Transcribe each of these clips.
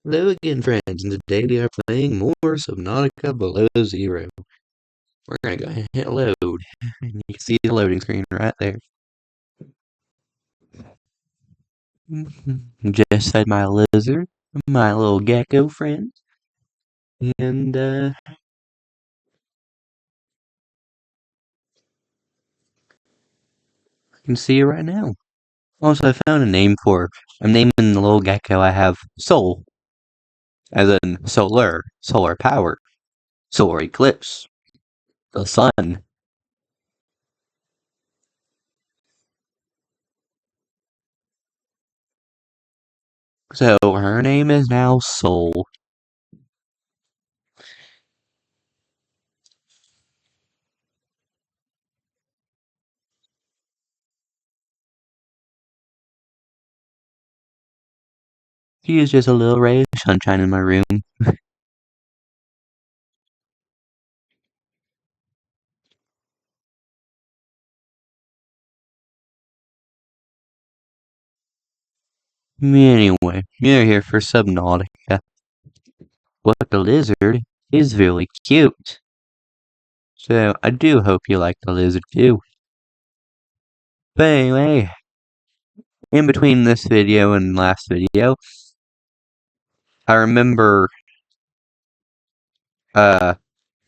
Hello again, friends, and today we are playing more Subnautica Below Zero. We're gonna go ahead and hit load. And you can see the loading screen right there. Just had my lizard, my little gecko friend, and I can see it right now. Also, I found a name for her. I'm naming the little gecko I have Sol, as in solar power, solar eclipse, the sun. So her name is now Sol. She is just a little ray of sunshine in my room. Anyway, you're here for Subnautica. What the lizard is really cute. So I do hope you like the lizard too. But anyway, in between this video and last video, I remember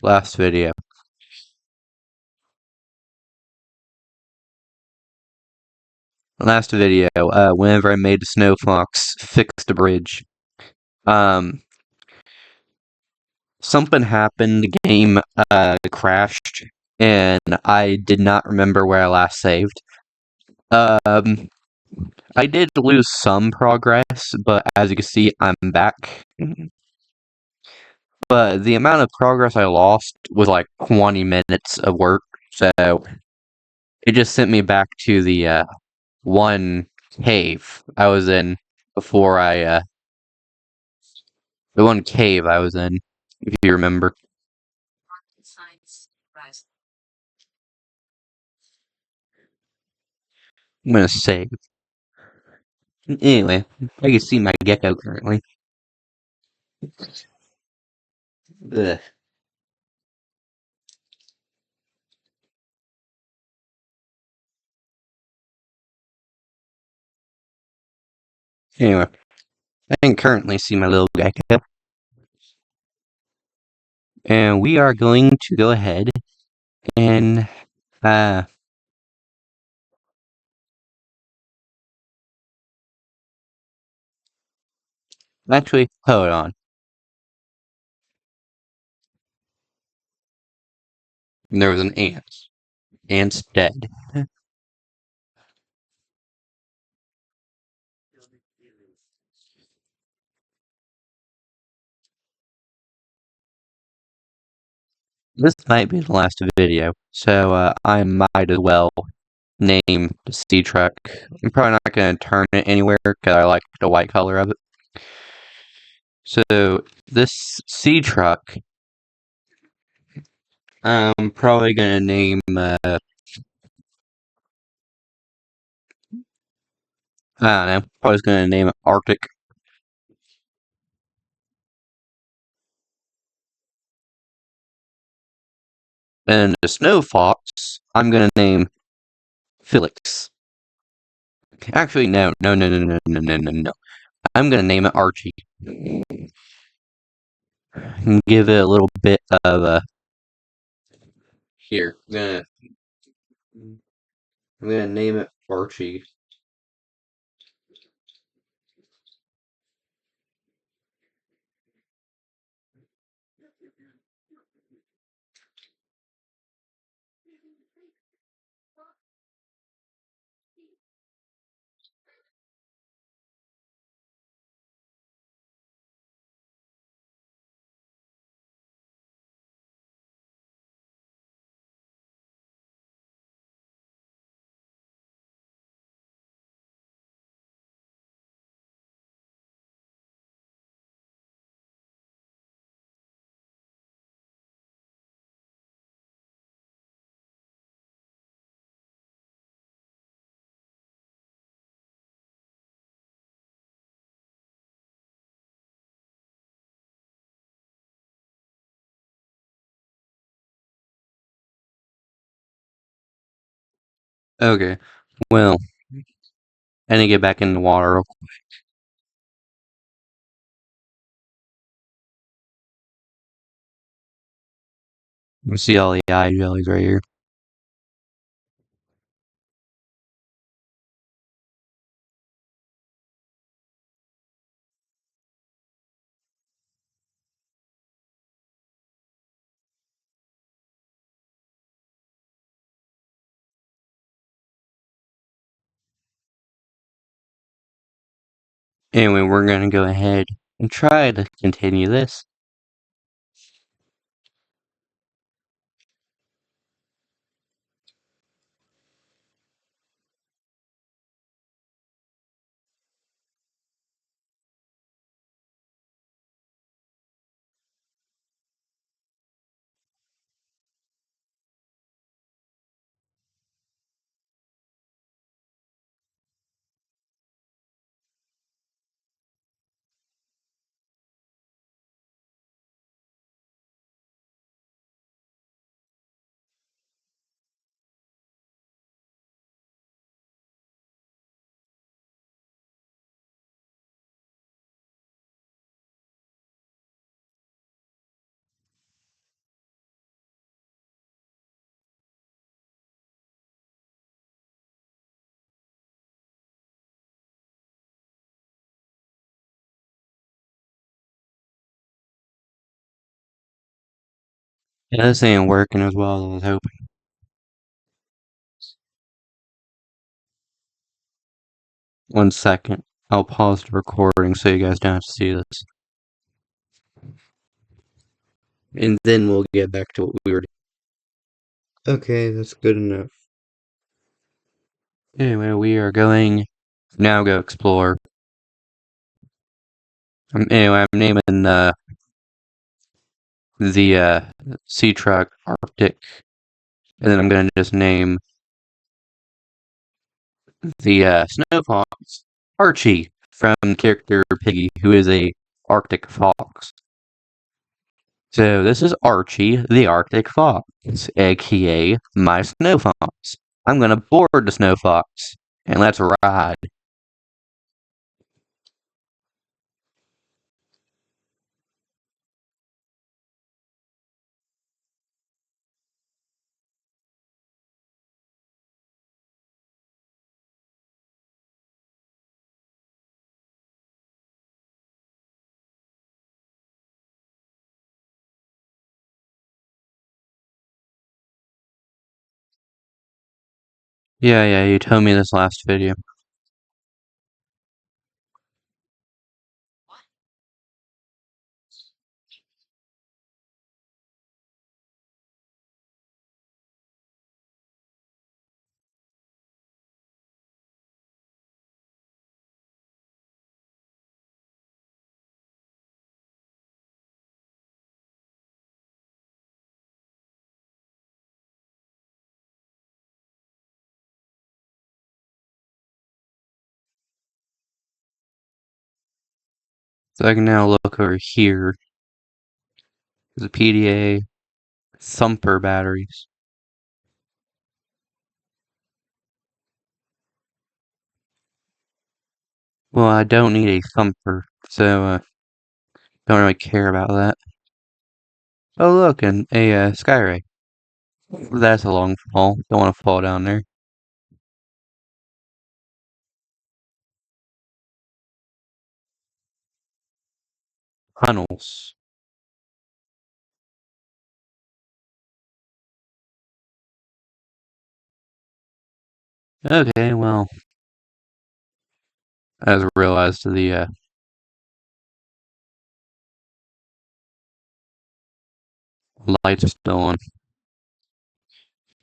last video. Whenever I made the snow fox fix the bridge, um, something happened, the game crashed, and I did not remember where I last saved. Um, I did lose some progress, but as you can see, I'm back. But the amount of progress I lost was like 20 minutes of work, so it just sent me back to the one cave I was in before the one cave I was in, if you remember. I'm gonna save. Anyway, I can see my gecko currently. Ugh. Anyway, I can currently see my little gecko. And we are going to go ahead and actually, hold on. There was an ant. Ant's dead. This might be the last video, so I might as well name the sea truck. I'm probably not going to turn it anywhere because I like the white color of it. So this sea truck, I'm probably going to name. I don't know. Probably going to name it Arctic. And the snow fox, I'm going to name Felix. Actually, no. I'm going to name it Archie. And give it a little bit of a. Here, I'm gonna name it Archie. Okay, well, I need to get back in the water. You see all the eye jellies right here. Anyway, we're gonna go ahead and try to continue this. Yeah, this ain't working as well as I was hoping. One second. I'll pause the recording so you guys don't have to see this. And then we'll get back to what we were doing. Okay, that's good enough. Anyway, we are going now go explore. Anyway, I'm naming the sea truck Arctic, and then I'm gonna just name the snow fox Archie from character Piggy, who is a Arctic fox. So this is Archie, the Arctic fox, aka my snow fox. I'm gonna board the snow fox, and let's ride. Yeah, you told me this last video. So I can now look over here. There's a PDA, thumper batteries. Well, I don't need a thumper, so don't really care about that. Oh look, and a sky ray. That's a long fall. Don't want to fall down there. Tunnels. Okay, well, I just realized the lights are still on.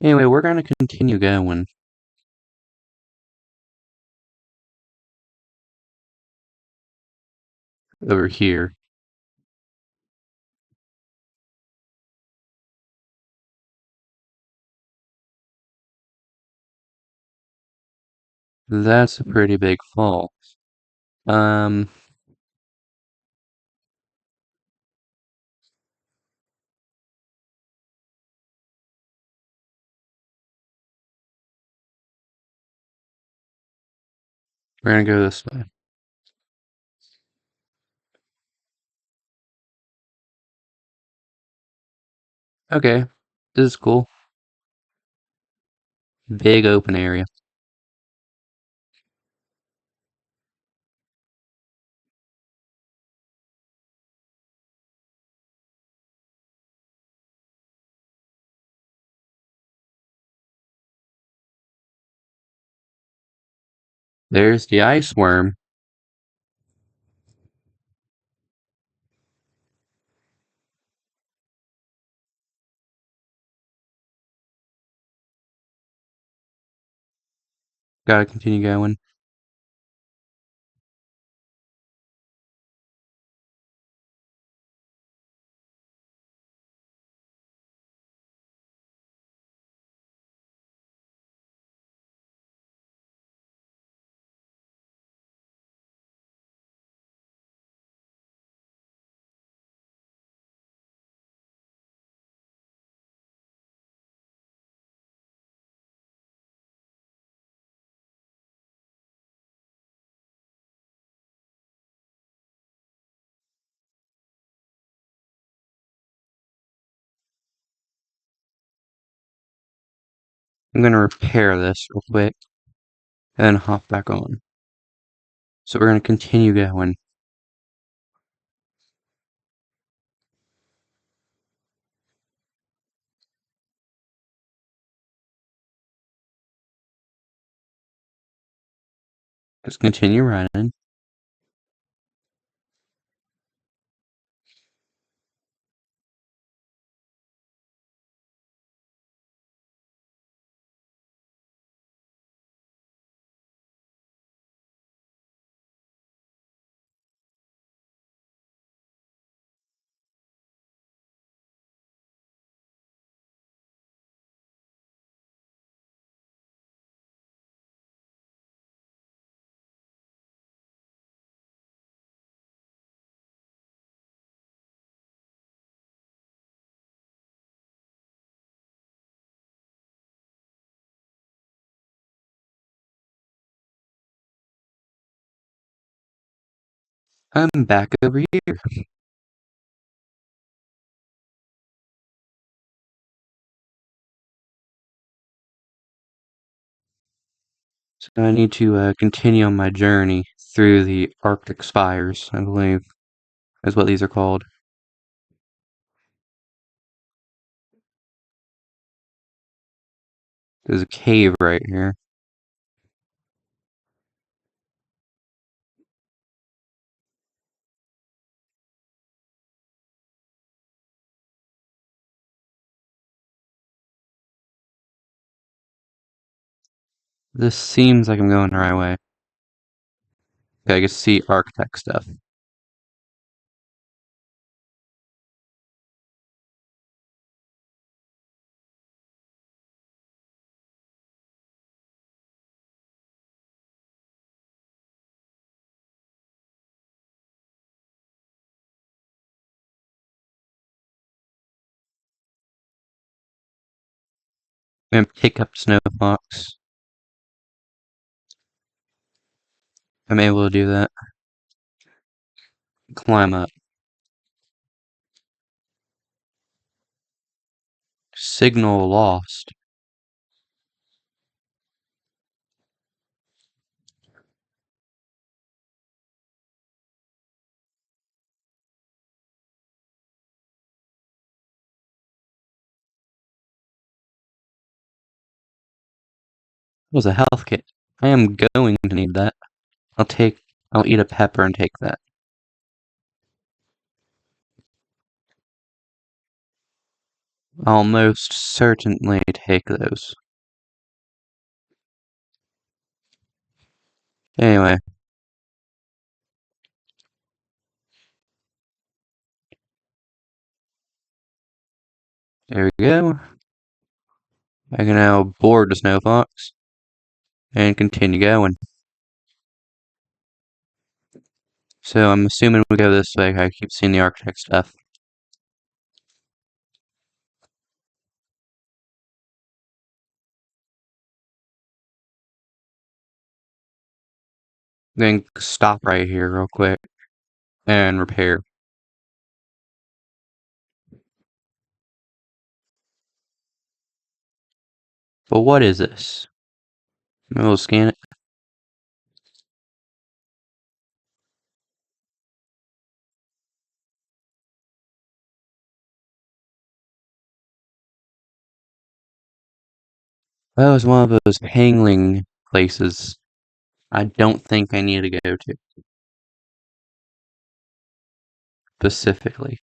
Anyway, we're gonna continue going over here. That's a pretty big fall. Um, We're gonna go this way. Okay, this is cool. Big open area. There's the ice worm. Gotta continue going. I'm gonna repair this real quick and then hop back on. So we're gonna continue going. Let's continue running. I'm back over here. So I need to continue on my journey through the Arctic spires, I believe, is what these are called. There's a cave right here. This seems like I'm going the right way. Okay, I can see Arctic stuff. I'm gonna pick up snowfox. I'm able to do that. Climb up. Signal lost. It was a health kit. I am going to need that. I'll eat a pepper and take that. I'll most certainly take those. Anyway, there we go. I can now board the snowfox and continue going. So I'm assuming we go this way. I keep seeing the Arctic stuff. Then stop right here real quick and repair. But what is this? Maybe we'll scan it. That was one of those pangling places I don't think I need to go to specifically.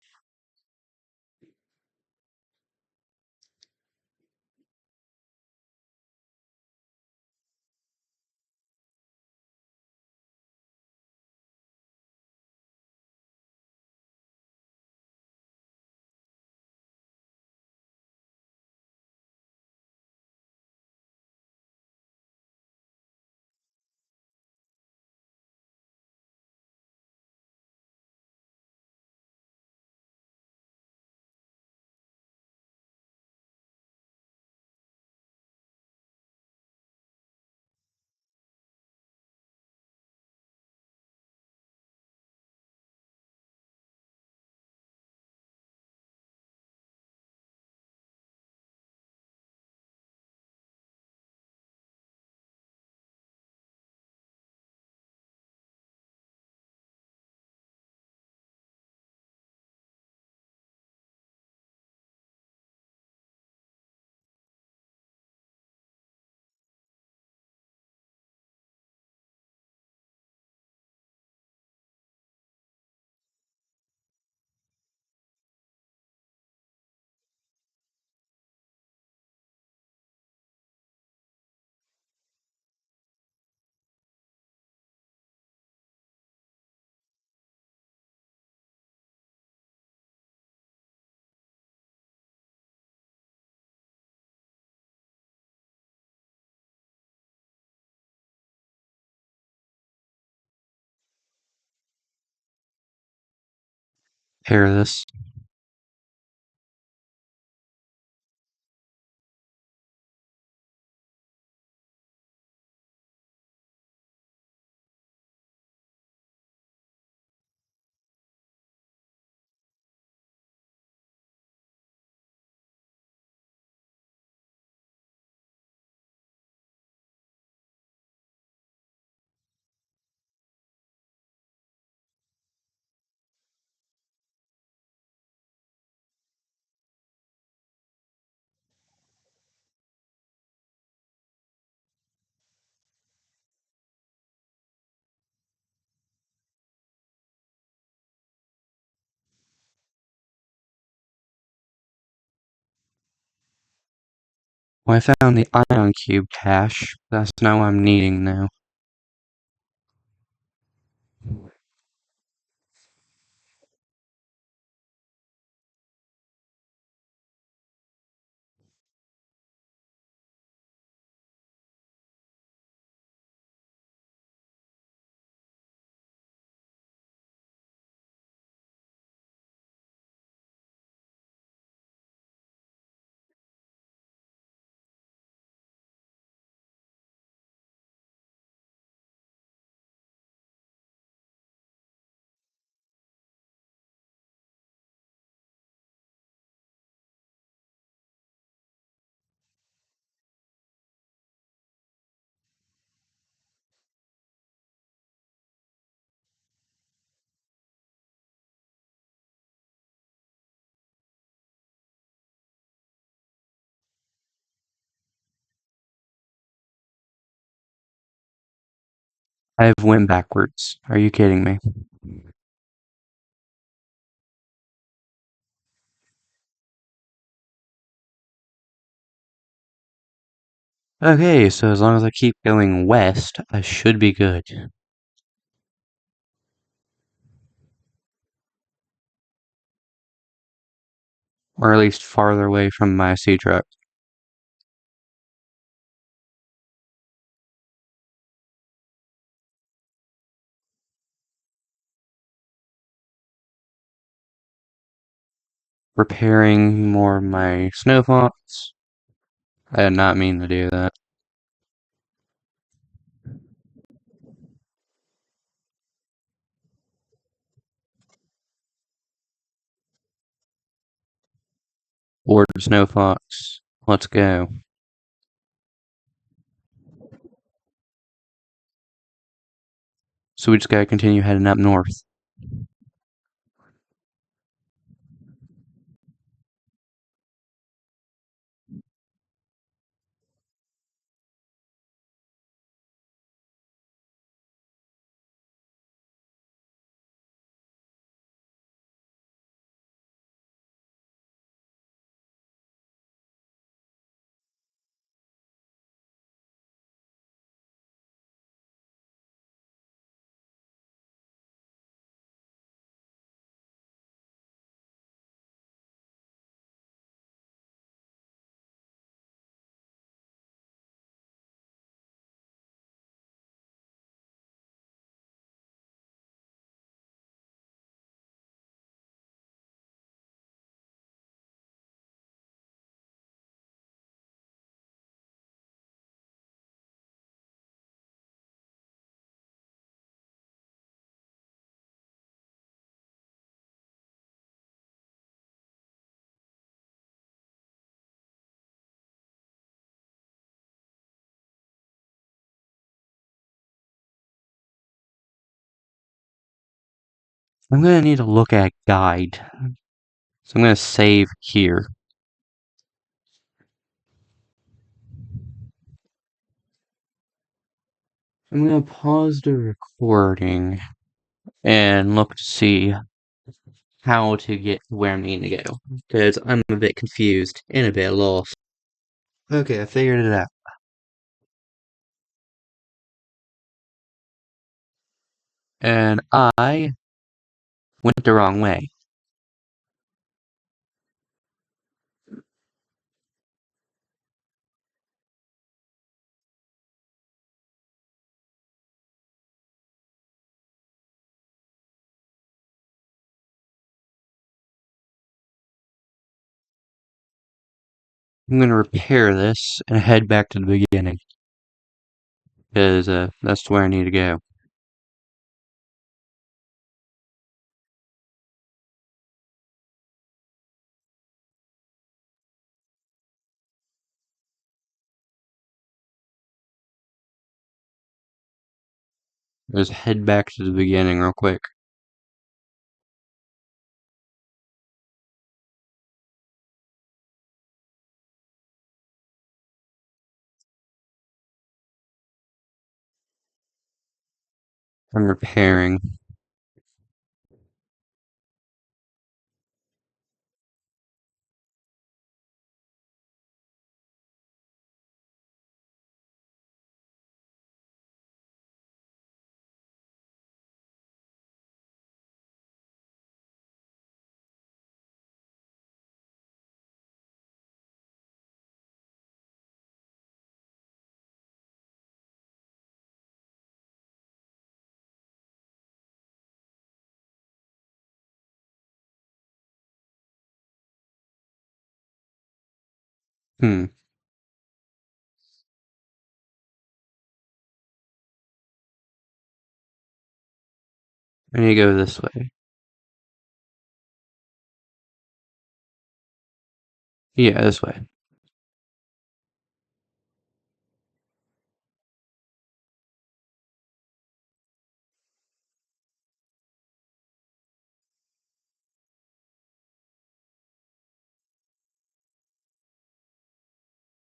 Repair this. Well, I found the ion cube cache. That's not what I'm needing now. I've went backwards. Are you kidding me? Okay, so as long as I keep going west, I should be good. Or at least farther away from my sea truck. Repairing more of my snow fonts. I did not mean to do that. Or Snow Fox. Let's go. So we just gotta continue heading up north. I'm gonna need to look at guide. So I'm gonna save here. I'm gonna pause the recording and look to see how to get where I'm needing to go. Because I'm a bit confused and a bit lost. Okay, I figured it out. And I went the wrong way. I'm gonna repair this and head back to the beginning. Because that's where I need to go. Let's head back to the beginning real quick. I'm repairing. Hmm. I need to go this way. Yeah, this way.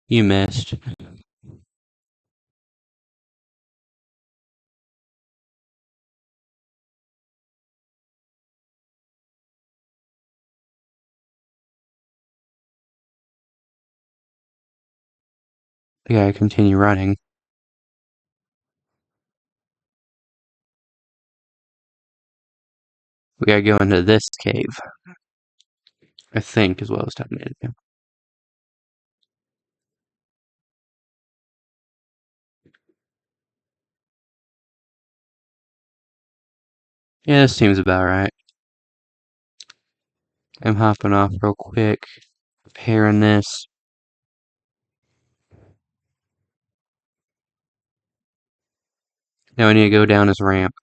You missed. I gotta continue running. We gotta go into this cave. I think is what I was telling you to do. Yeah, this seems about right. I'm hopping off real quick, repairing this. Now I need to go down this ramp.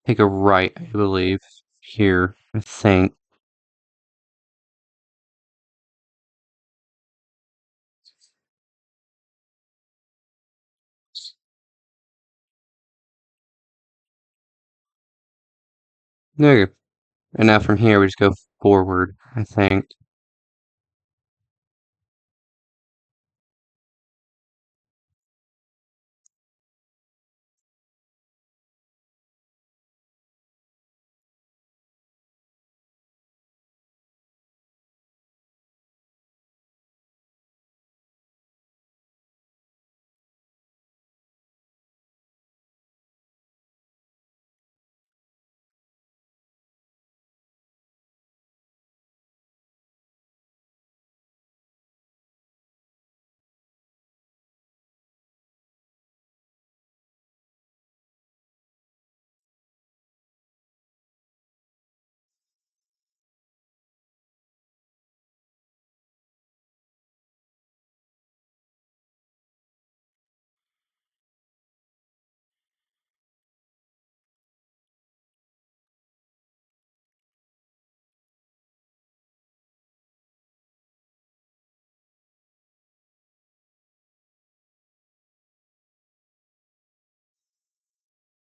take a right, I believe. Here, I think. There. And now from here, we just go forward, I think.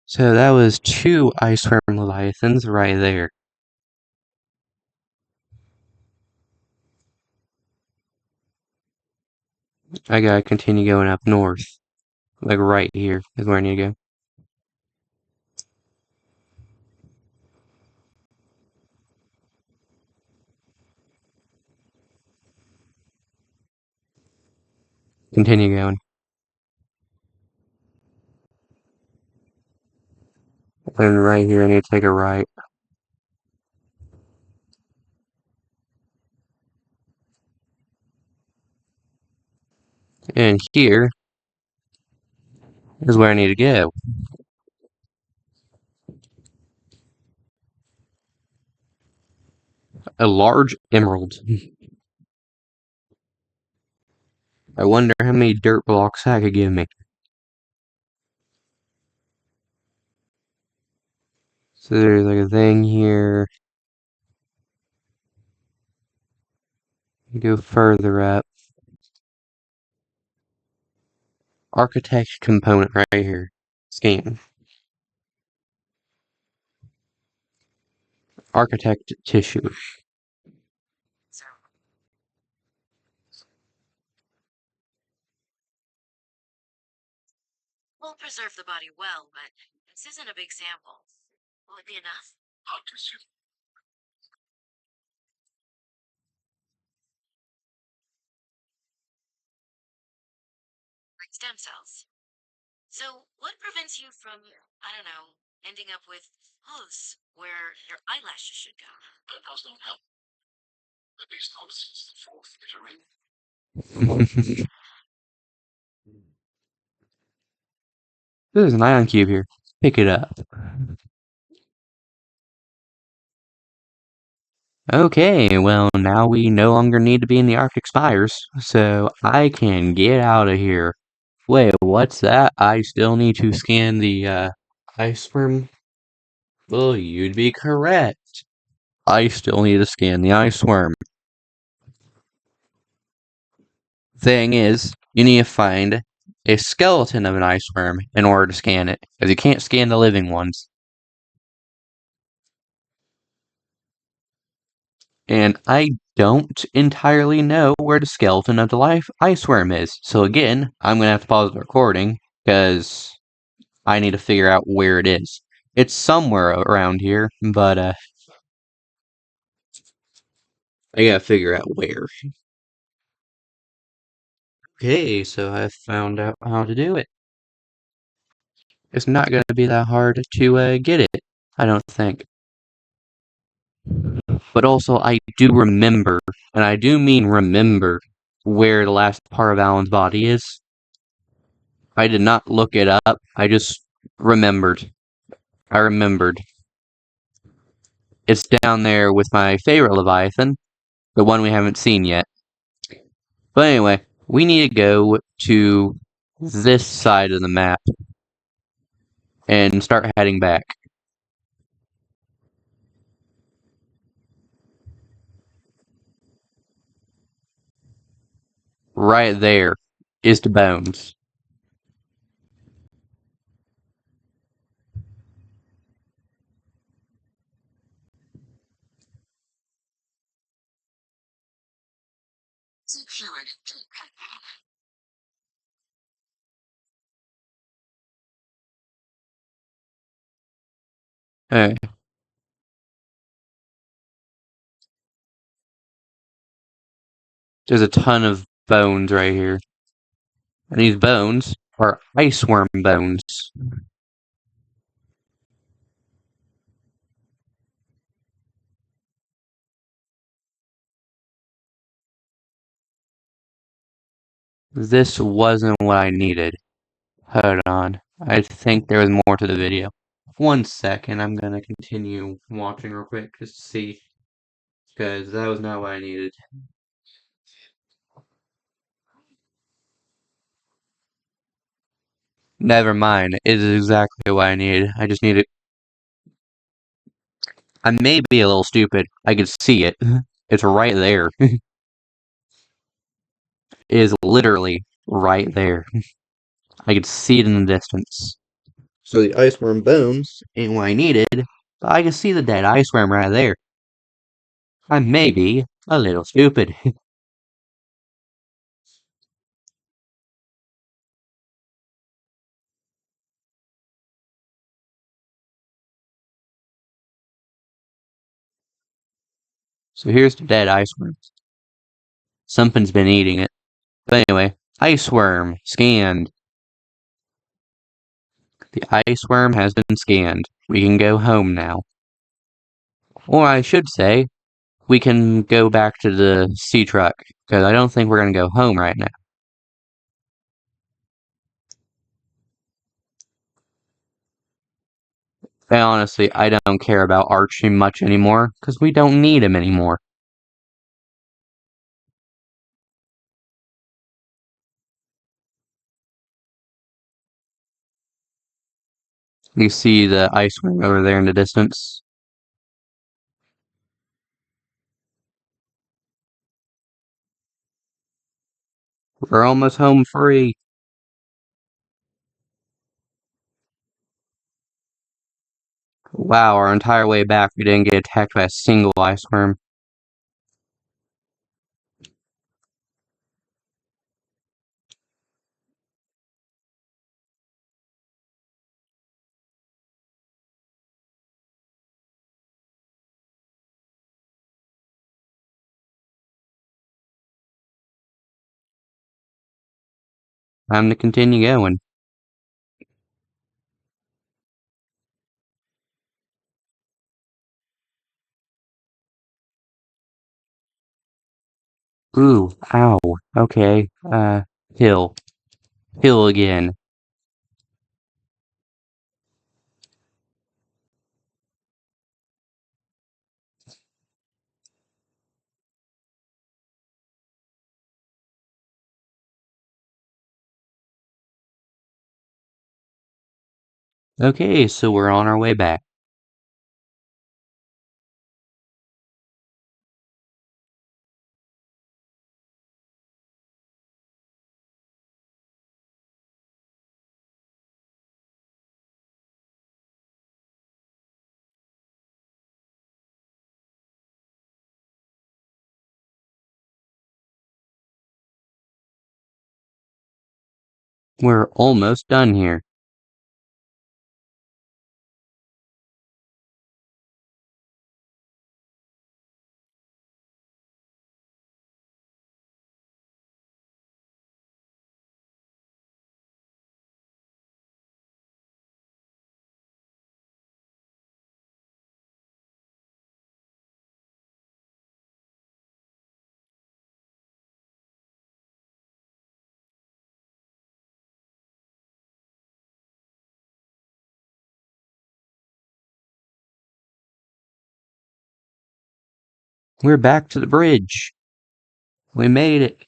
So that was 2 ice worm leviathans right there. I gotta continue going up north. Like right here is where I need to go. Continue going. And right here I need to take a right. And here is where I need to go. A large emerald. I wonder how many dirt blocks that could give me. So there's like a thing here. You go further up. Architect component right here. Scan. Architect tissue. We'll preserve the body well, but this isn't a big sample. Will it be enough? Like stem cells. So, what prevents you from, I don't know, ending up with hooves where your eyelashes should go? There's an ion cube here. Pick it up. Okay, well, now we no longer need to be in the Arctic Spires, so I can get out of here. Wait, what's that? I still need to scan the, ice worm? Well, you'd be correct. I still need to scan the ice worm. Thing is, you need to find a skeleton of an ice worm in order to scan it, because you can't scan the living ones. And I don't entirely know where the skeleton of the life ice worm is. So again, I'm gonna have to pause the recording because I need to figure out where it is. It's somewhere around here, but I gotta figure out where. Okay, so I found out how to do it. It's not gonna be that hard to get it, I don't think. But also, I do remember, and I do mean remember, where the last part of Alan's body is. I did not look it up, I just remembered. I remembered. It's down there with my favorite Leviathan, the one we haven't seen yet. But anyway, we need to go to this side of the map and start heading back. right there is the bones. Hey, there's a ton of bones right here. And these bones are ice worm bones. This wasn't what I needed. Hold on. I think there was more to the video. 1 second, I'm gonna continue watching real quick just to see. Because that was not what I needed. Never mind. It is exactly what I needed. I just needed. I may be a little stupid. I can see it. It's right there. It is literally right there. I could see it in the distance. So the ice worm bones ain't what I needed, but I can see the dead ice worm right there. I may be a little stupid. So here's the dead ice worm. Something's been eating it. But anyway, ice worm scanned. The ice worm has been scanned. We can go home now. Or I should say, we can go back to the sea truck, because I don't think we're going to go home right now. And honestly, I don't care about Archie much anymore, because we don't need him anymore. You see the ice worm over there in the distance? We're almost home free. Wow, our entire way back we didn't get attacked by a single ice worm. Time to continue going. Ooh, ow. Okay, hill. Hill again. Okay, so we're on our way back. We're almost done here. We're back to the bridge. We made it.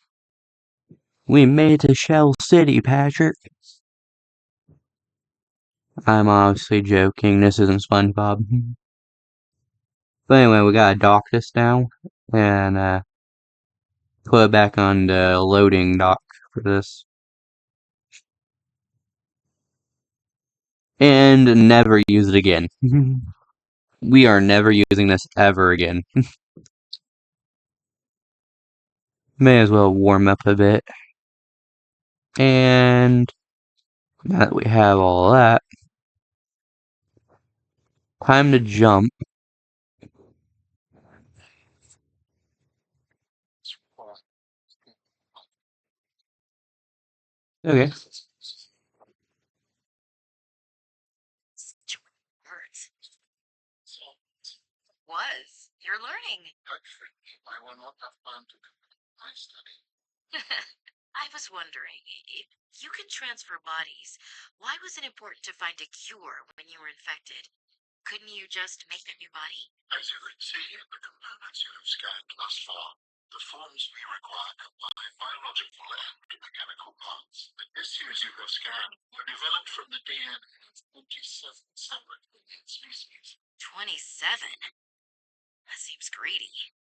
We made it to Shell City, Patrick. I'm obviously joking. This isn't SpongeBob. But anyway, we gotta dock this now. And, put it back on the loading dock for this. And never use it again. We are never using this ever again. May as well warm up a bit. And now that we have all that, time to jump. Okay. Words. Was. You're learning. I was wondering, if you could transfer bodies, why was it important to find a cure when you were infected? Couldn't you just make a new body? As you could see in the components you have scanned thus far, the forms we require combine biological and mechanical parts. The tissues you have scanned were developed from the DNA of 27 separate alien species. 27? That seems greedy.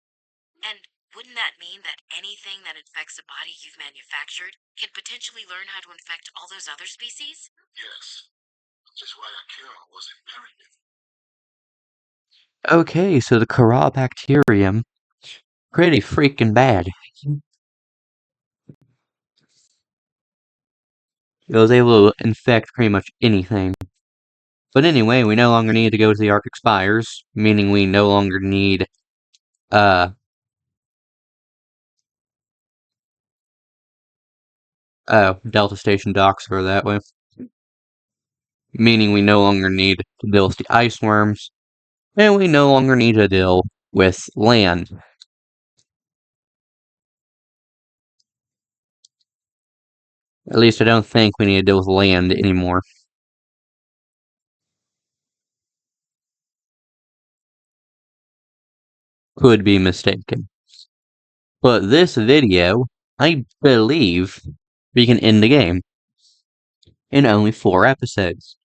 And wouldn't that mean that anything that infects a body you've manufactured can potentially learn how to infect all those other species? Yes. Which is why a cure was imperative. Okay, so the Corabacterium, pretty freaking bad. It was able to infect pretty much anything. But anyway, we no longer need to go to the Arctic Spires, meaning we no longer need, Delta Station docks are that way. Meaning we no longer need to deal with the ice worms, and we no longer need to deal with land. At least I don't think we need to deal with land anymore. Could be mistaken. But this video, I believe we can end the game in only 4 episodes.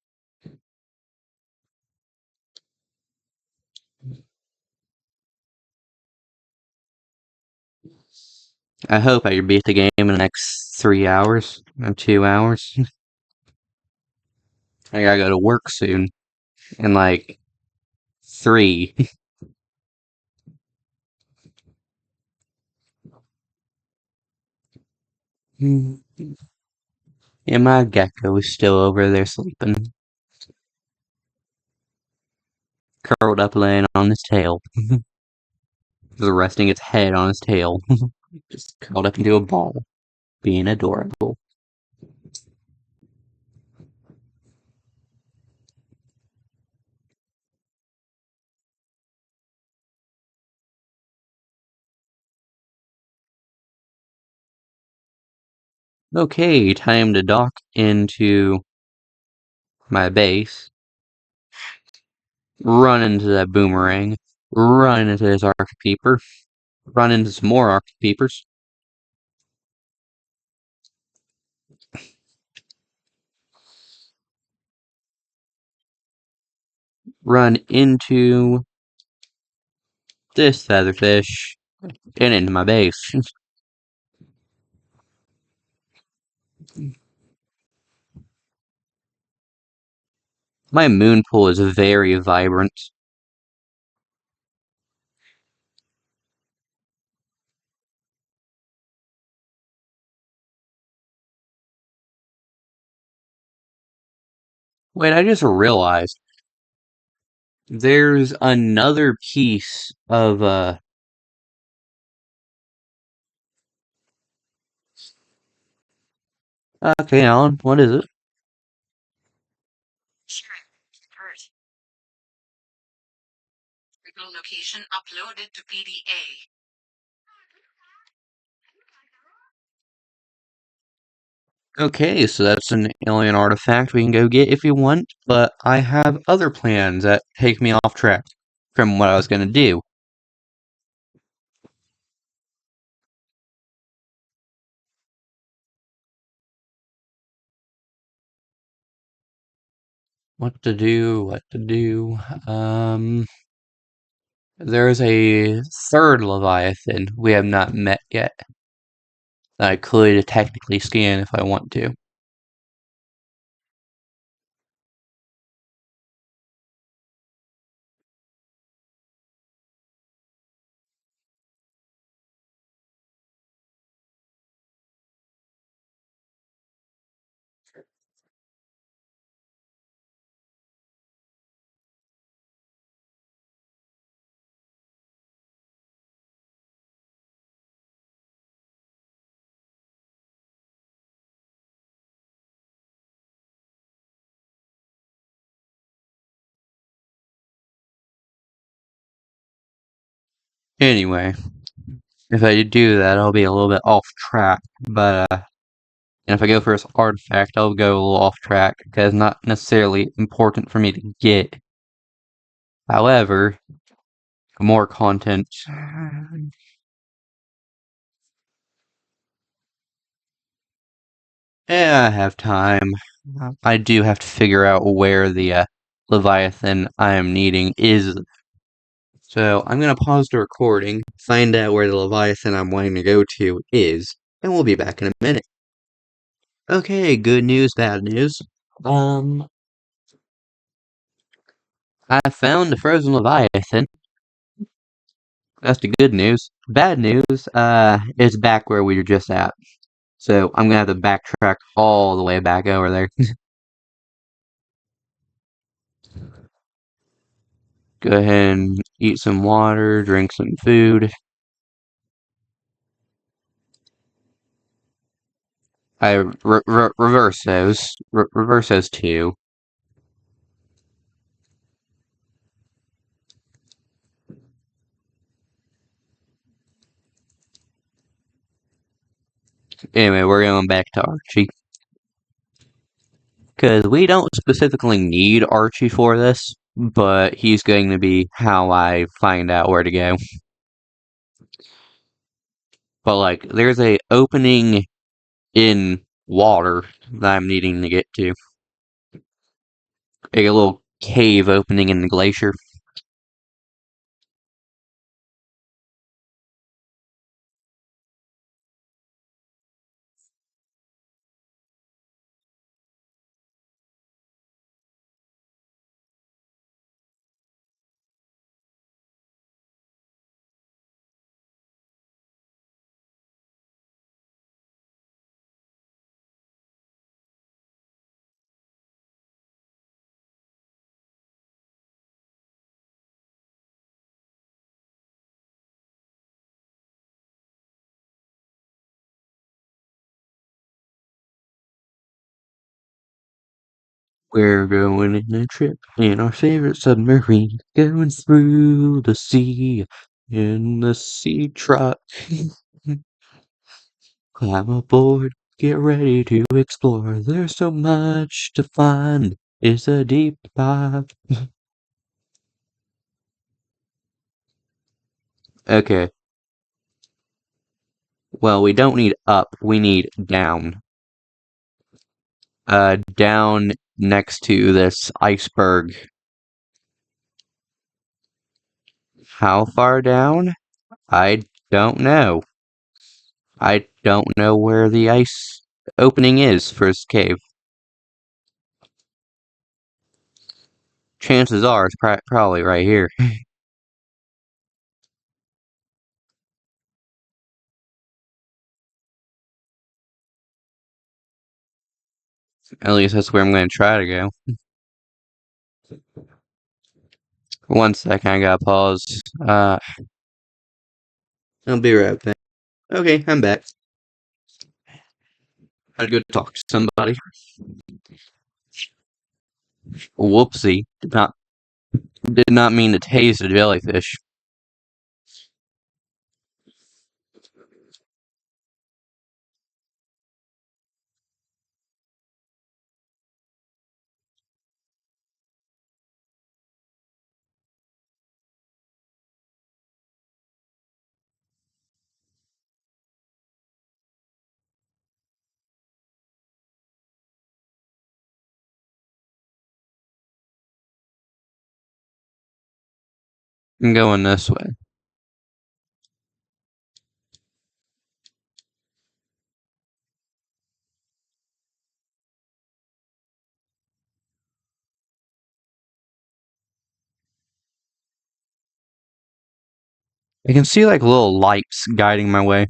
I hope I can beat the game in the next 3 hours or 2 hours. I gotta go to work soon. In like 3. And my gecko is still over there sleeping. Curled up laying on his tail. Just resting its head on his tail. Just curled up into a ball. Being adorable. Okay, time to dock into my base. Run into that boomerang. Run into this Arctic Peeper. Run into some more Arctic Peepers. Run into this featherfish. And into my base. My moon pool is very vibrant. Wait, I just realized there's another piece of, okay, Alan, what is it? Sure. Hurt. Signal location uploaded to PDA. Okay, so that's an alien artifact we can go get if you want, but I have other plans that take me off track from what I was gonna do. What to do, what to do. There's a third Leviathan we have not met yet. I could technically scan if I want to. Anyway, if I do that, I'll be a little bit off track. But and if I go for this artifact, I'll go a little off track because it's not necessarily important for me to get. However, more content. Yeah, I have time. I do have to figure out where the Leviathan I am needing is. So I'm gonna pause the recording, find out where the Leviathan I'm wanting to go to is, and we'll be back in a minute. Okay, good news, bad news. Um, I found the frozen Leviathan. That's the good news. Bad news, it's back where we were just at. So I'm gonna have to backtrack all the way back over there. Go ahead and eat some water, drink some food. I reverse those. Reverse those two. Anyway, we're going back to Archie. Because we don't specifically need Archie for this, but he's going to be how I find out where to go. But, like, there's a opening in water that I'm needing to get to. A little cave opening in the glacier. We're going on a trip in our favorite submarine, going through the sea in the sea truck. Climb aboard, get ready to explore. There's so much to find. It's a deep dive. Okay, well, we don't need up, we need down. Down next to this iceberg. How far down? I don't know. I don't know where the ice opening is for this cave. Chances are it's probably right here. At least that's where I'm going to try to go. One second, I gotta pause. I'll be right back. Okay, I'm back. I'd go talk to somebody. Whoopsie. Did not mean to taste a jellyfish. I'm going this way. I can see like little lights guiding my way.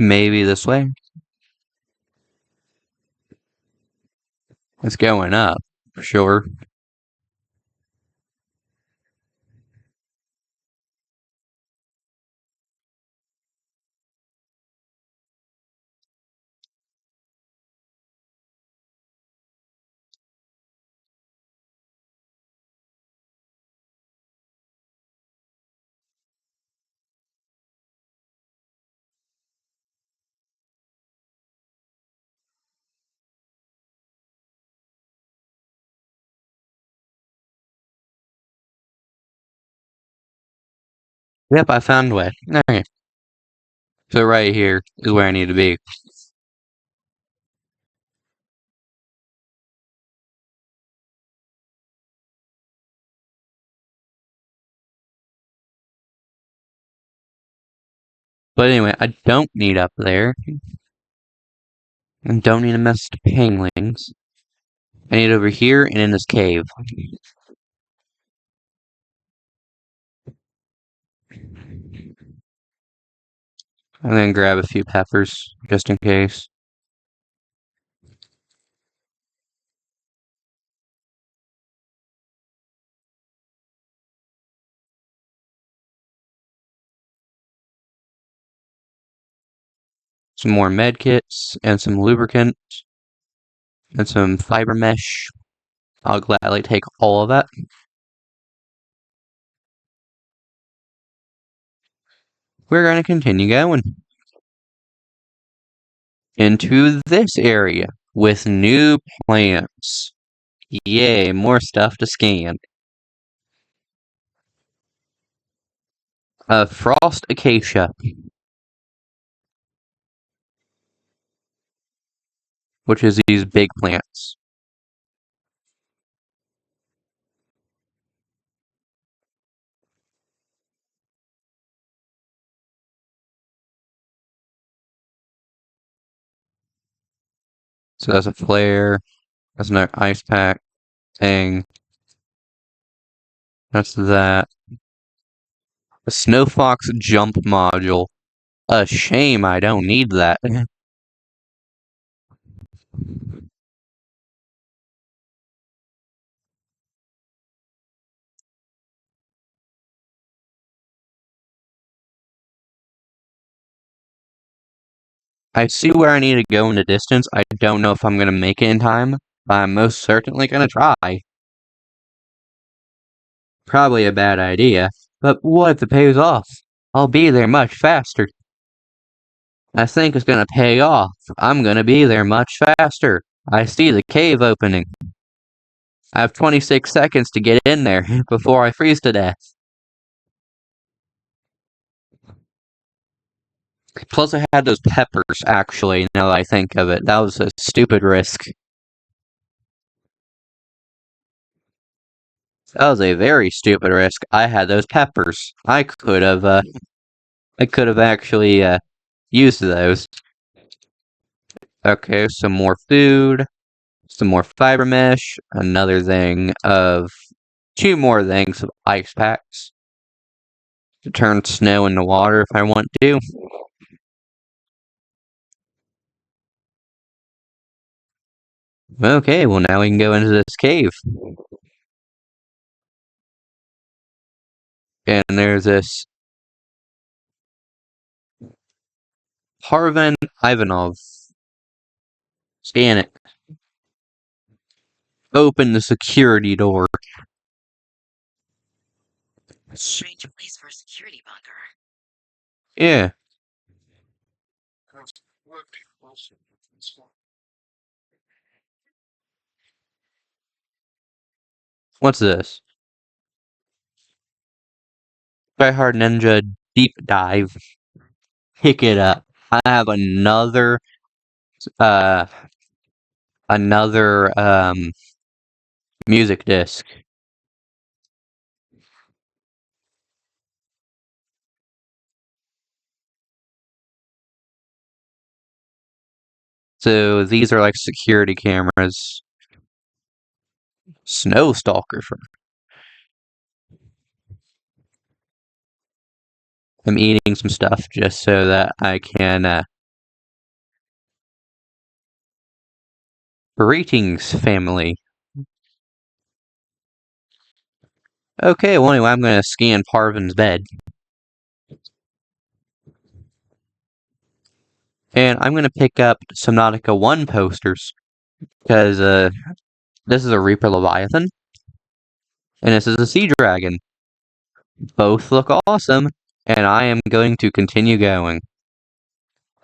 Maybe this way. It's going up, for sure. Yep, I found a way. Okay. So right here is where I need to be. But anyway, I don't need up there. I don't need to mess with the penguins. I need over here and in this cave. And then grab a few peppers, just in case. Some more med kits, and some lubricant, and some fiber mesh. I'll gladly take all of that. We're going to continue going into this area with new plants. Yay, more stuff to scan. Frost acacia, which is these big plants. So that's a flare. That's another ice pack thing. That's that. A Snow Fox jump module. A shame I don't need that. I see where I need to go in the distance. I don't know if I'm going to make it in time, but I'm most certainly going to try. Probably a bad idea, but what if it pays off? I'll be there much faster. I think it's going to pay off. I'm going to be there much faster. I see the cave opening. I have 26 seconds to get in there before I freeze to death. Plus, I had those peppers, actually, now that I think of it. That was a stupid risk. That was a very stupid risk. I had those peppers. I could have actually, used those. Okay, some more food, some more fiber mesh, another thing of, 2 more things of ice packs. To turn snow into water if I want to. Okay, well now we can go into this cave. And there's this Parvin Ivanov. Scan it. Open the security door. Strange place for a security bunker. Yeah. What's this? Try Hard Ninja Deep Dive. Pick it up. I have uh another music disc. So these are like security cameras. Snow Stalker. I'm eating some stuff just so that I can. Greetings, family. Okay, well anyway, I'm gonna scan Parvin's bed. And I'm gonna pick up Subnautica 1 posters. Because this is a Reaper Leviathan. And this is a Sea Dragon. Both look awesome. And I am going to continue going.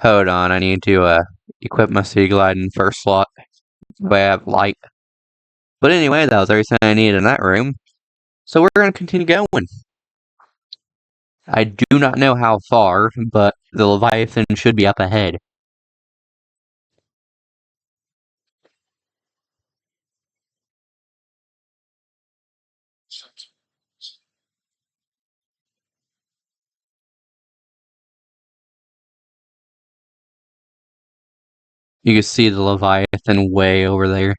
Hold on, I need to equip my Sea Glide in first slot. So I have light. But anyway, that was everything I needed in that room. So we're gonna continue going. I do not know how far, but the Leviathan should be up ahead. You can see the Leviathan way over there.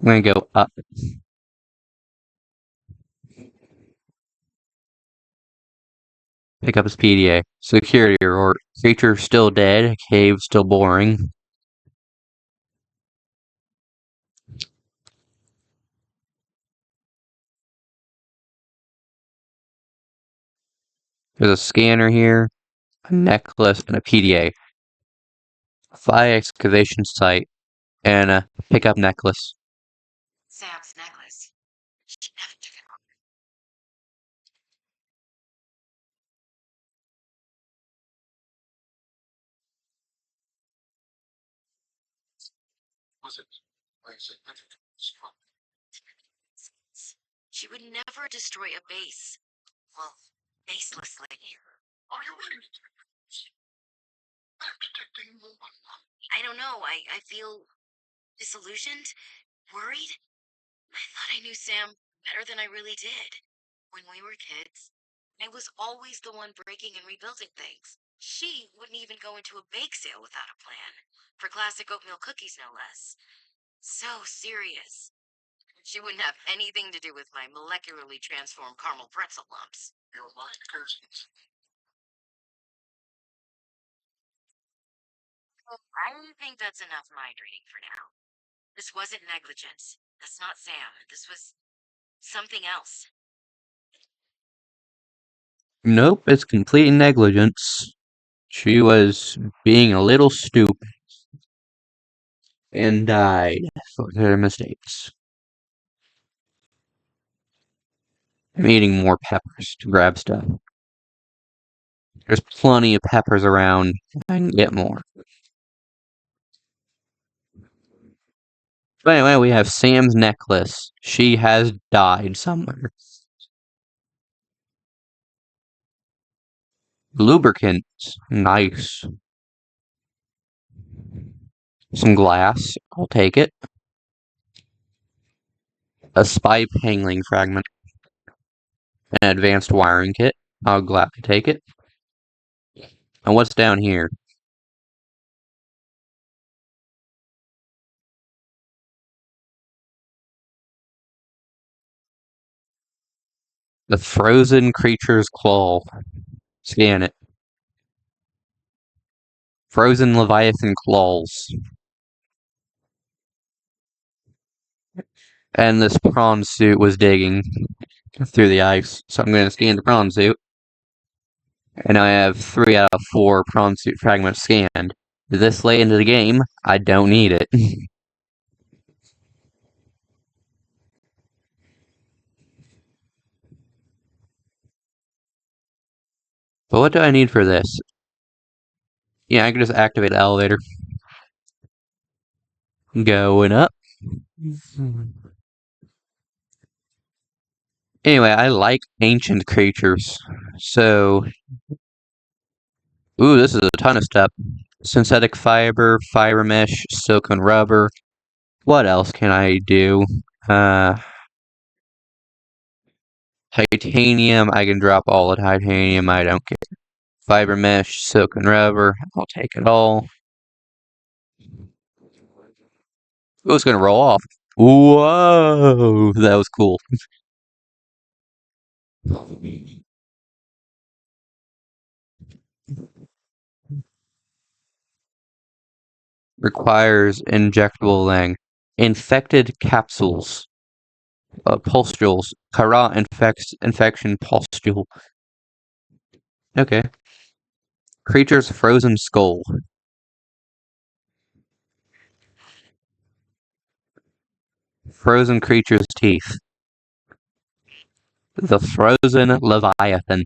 I'm gonna go up. Pick up his PDA. Security report. Creature still dead. Cave still boring. There's a scanner here, a necklace, and a PDA. Fly excavation site, and a pickup necklace. Sam's necklace. She never took it off. She would never destroy a base. Well, baselessly. Are you ready? I don't know. I feel disillusioned, worried. I thought I knew Sam better than I really did. When we were kids, I was always the one breaking and rebuilding things. She wouldn't even go into a bake sale without a plan. For classic oatmeal cookies, no less. So serious. She wouldn't have anything to do with my molecularly transformed caramel pretzel lumps. You're right, cousins. I think that's enough mind reading for now. This wasn't negligence. That's not Sam. This was something else. Nope, it's complete negligence. She was being a little stupid and died for her mistakes. I'm eating more peppers to grab stuff. There's plenty of peppers around. I can get more. But anyway, we have Sam's necklace. She has died somewhere. Lubricant. Nice. Some glass. I'll take it. A spy pangling fragment. An advanced wiring kit. I'll gladly take it. And what's down here? The frozen creature's claw. Scan it. Frozen Leviathan claws. And this prawn suit was digging through the ice. So I'm going to scan the prawn suit. And I have 3 out of 4 prawn suit fragments scanned. This late into the game, I don't need it. But what do I need for this? Yeah, I can just activate the elevator. Going up. Anyway, I like ancient creatures. So, ooh, this is a ton of stuff. Synthetic fiber, fiber mesh, silicone rubber. What else can I do? Titanium. I can drop all the titanium. I don't care. Fiber mesh, silicone rubber. I'll take it all. It was gonna roll off. Whoa, that was cool. Requires injectable thing. Infected capsules. Pustules. Kara infection pustule. Okay. Creature's frozen skull. Frozen creature's teeth. The frozen leviathan.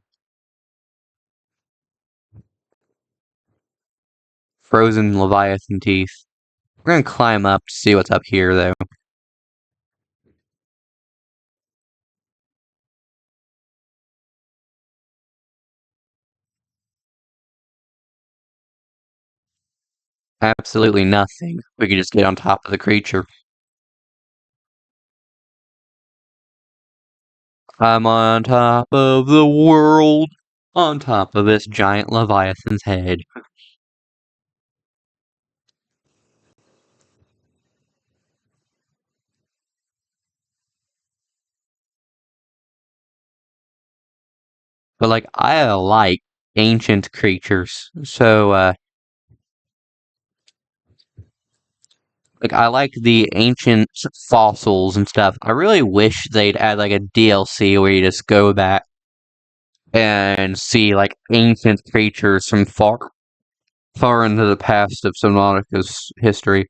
Frozen leviathan teeth. We're gonna climb up to see what's up here, though. Absolutely nothing. We could just get on top of the creature. I'm on top of the world, on top of this giant leviathan's head. But like, I like ancient creatures, so like I like the ancient fossils and stuff. I really wish they'd add like a DLC where you just go back and see like ancient creatures from far into the past of Subnautica's history.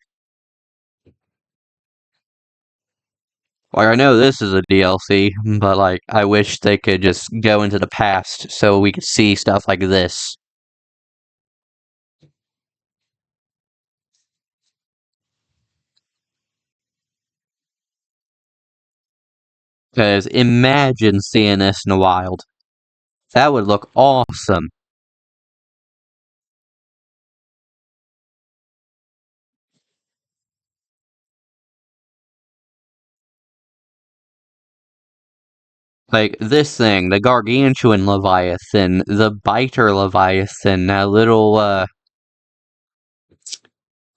Like, I know this is a DLC, but like, I wish they could just go into the past so we could see stuff like this. Because imagine seeing this in the wild. That would look awesome. Like, this thing, the gargantuan leviathan, the biter leviathan, that little,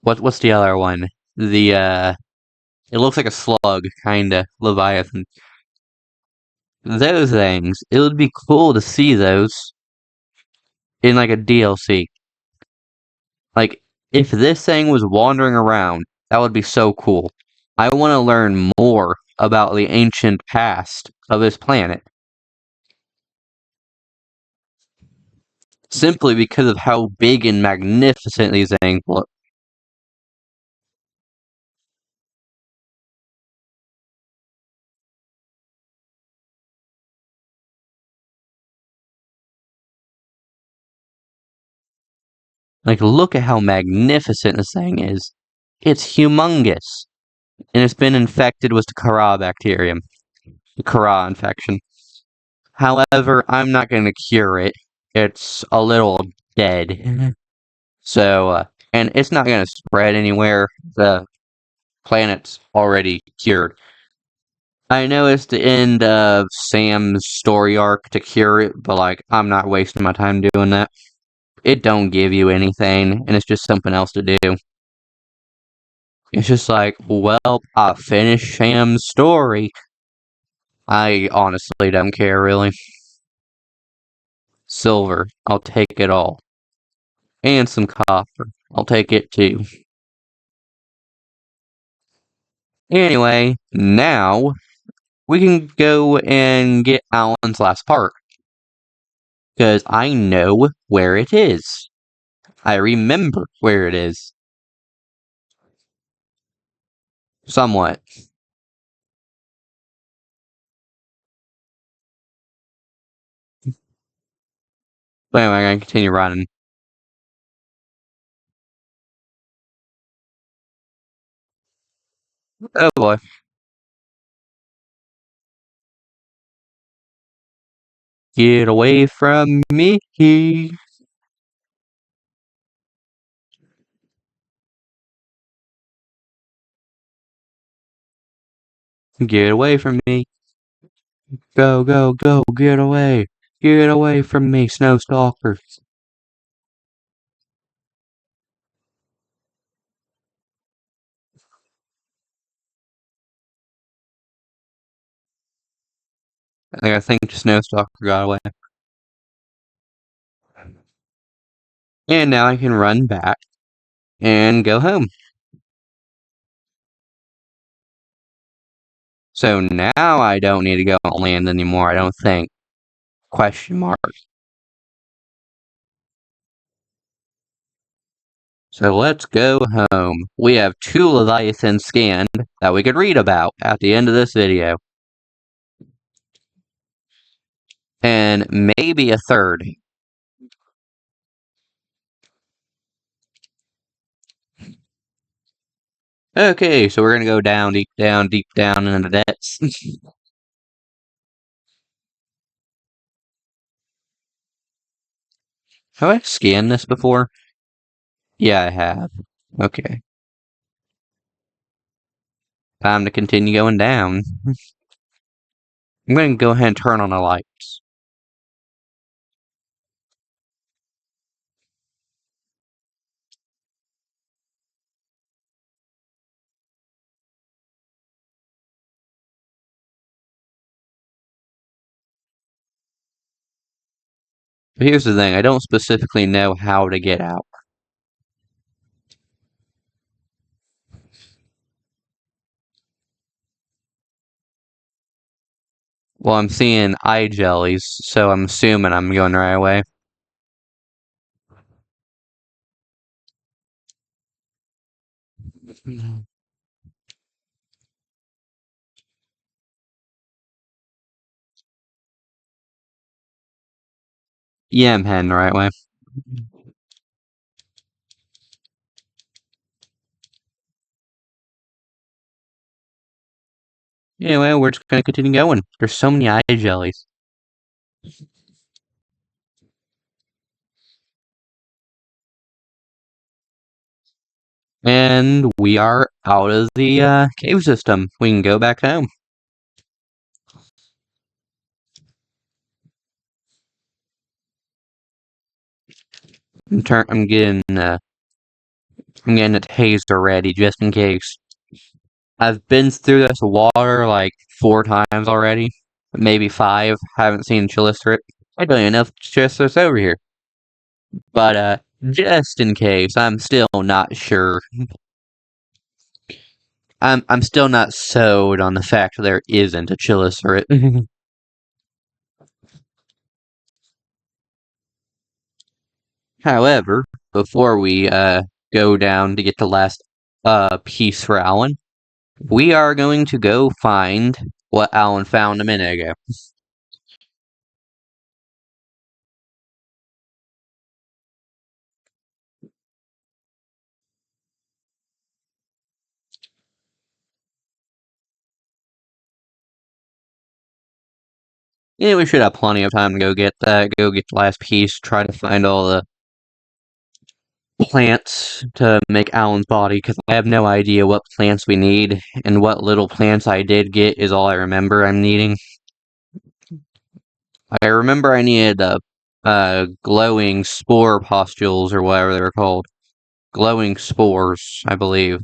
what's the other one? The, it looks like a slug, kinda, leviathan. Those things, it would be cool to see those in, like, a DLC. Like, if this thing was wandering around, that would be so cool. I want to learn more about the ancient past of this planet. Simply because of how big and magnificent these things look. Like, look at how magnificent this thing is. It's humongous. And it's been infected with the Kara bacterium. The Kara infection. However, I'm not going to cure it. It's a little dead. So, and it's not going to spread anywhere. The planet's already cured. I know it's the end of Sam's story arc to cure it, but like, I'm not wasting my time doing that. It don't give you anything, and it's just something else to do. It's just like, well, I finished Sam's story. I honestly don't care, really. Silver, I'll take it all. And some copper, I'll take it too. Anyway, now we can go and get Alan's last part. Because I know where it is. I remember where it is. Somewhat. But anyway, I'm gonna continue running. Oh boy. Get away from me. Get away from me. Go, go, go. Get away. Get away from me, snow stalker. I think the snow stalker got away. And now I can run back and go home. So now I don't need to go on land anymore, I don't think. Question mark. So let's go home. We have 2 Leviathans scanned that we could read about at the end of this video. And maybe a 3rd. Okay, so we're gonna go down, deep down into the depths. Have I scanned this before? Yeah, I have. Okay. Time to continue going down. I'm gonna go ahead and turn on the lights. But here's the thing, I don't specifically know how to get out. Well, I'm seeing eye jellies, so I'm assuming I'm going the right way. Yeah, I'm heading the right way. Anyway, we're just gonna continue going. There's so many eye jellies. And we are out of the cave system. We can go back home. I'm getting a taser ready just in case. I've been through this water like 4 times already, maybe 5. Haven't seen Chillicert. I don't even know if Chillicert's over here. But just in case, I'm still not sure. I'm still not sold on the fact there isn't a Chillicert. However, before we go down to get the last piece for Alan, we are going to go find what Alan found a minute ago. Yeah, we should have plenty of time to go get that. Go get the last piece. Try to find all the plants to make Alan's body, because I have no idea what plants we need, and what little plants I did get is all I remember I'm needing. I remember I needed glowing spore pustules or whatever they were called. Glowing spores, I believe.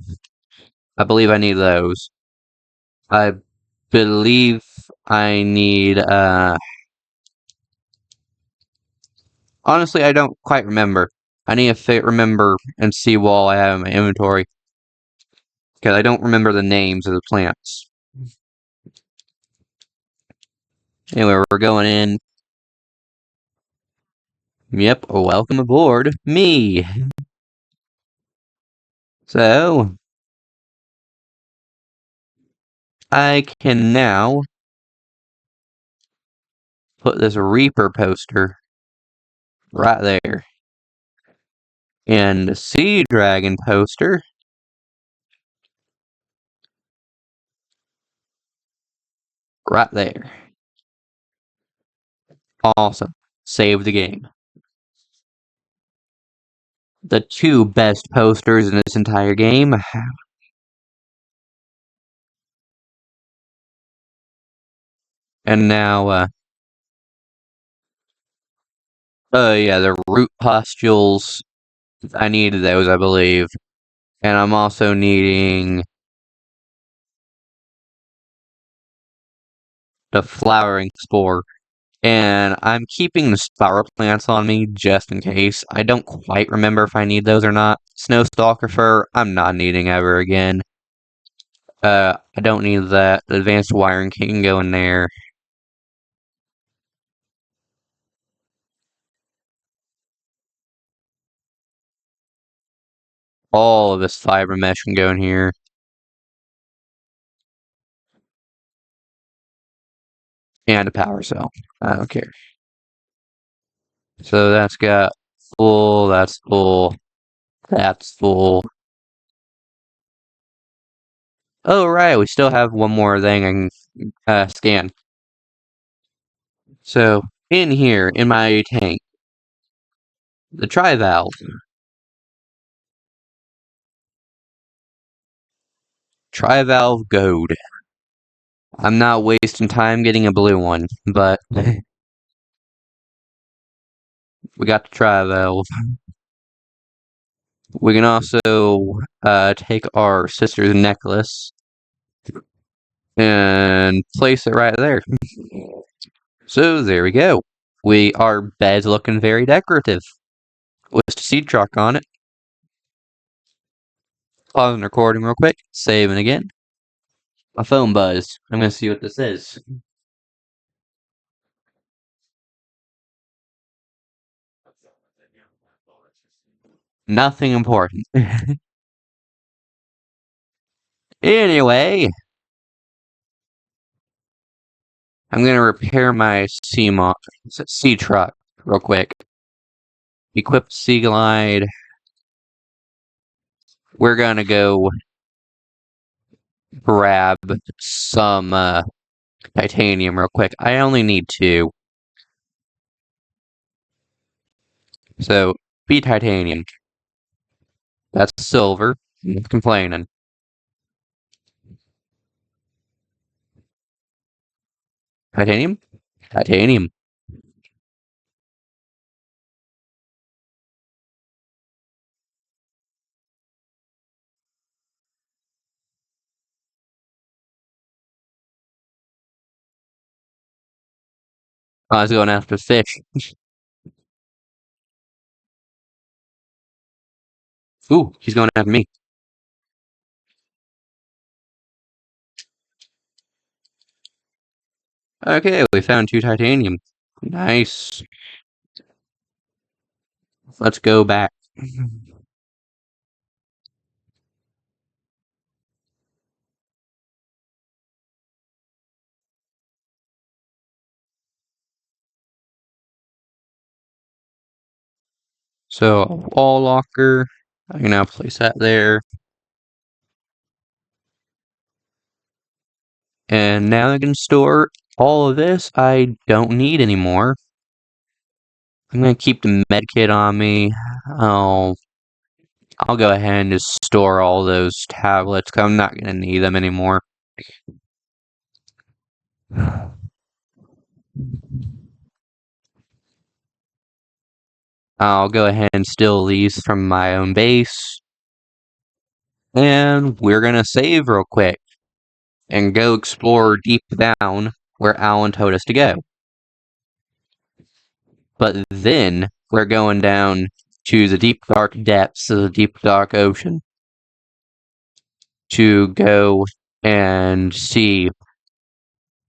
I believe I need those. I believe I need honestly I don't quite remember. I need to remember and see what all I have in my inventory. Because I don't remember the names of the plants. Anyway, we're going in. Yep, welcome aboard me. So, I can now put this Reaper poster right there. And the Sea Dragon poster Right there. Awesome. Save the game. The two best posters in this entire game. And now, yeah, the root pustules. I needed those, I believe. And I'm also needing the flowering spore. And I'm keeping the spiral plants on me just in case. I don't quite remember if I need those or not. Snow stalker fur, I'm not needing ever again. I don't need that. The advanced wiring can go in there. All of this fiber mesh can go in here. And a power cell. I don't care. So that's got full, that's full, that's full. Oh, right, we still have one more thing I can scan. So, in here, in my tank, the tri-valve. Tri-valve gold. I'm not wasting time getting a blue one, but we got the tri-valve. We can also take our sister's necklace and place it right there. So there we go. Our bed's looking very decorative. With a seed truck on it. Pausing recording real quick. Saving again. My phone buzzed. I'm gonna see what this is. Nothing important. Anyway, I'm gonna repair my sea truck real quick. Equip Sea Glide. We're gonna go grab some titanium real quick. I only need 2. So, be titanium. That's silver. I'm complaining. Titanium? Titanium. I was going after fish. Ooh, he's going after me. Okay, we found 2 titanium. Nice. Let's go back. So, wall locker. I can now place that there. And now I can store all of this I don't need anymore. I'm gonna keep the med kit on me. I'll go ahead and just store all those tablets, 'cause I'm not gonna need them anymore. I'll go ahead and steal these from my own base. And we're gonna save real quick and go explore deep down where Alan told us to go. But then we're going down to the deep dark depths of the deep dark ocean to go and see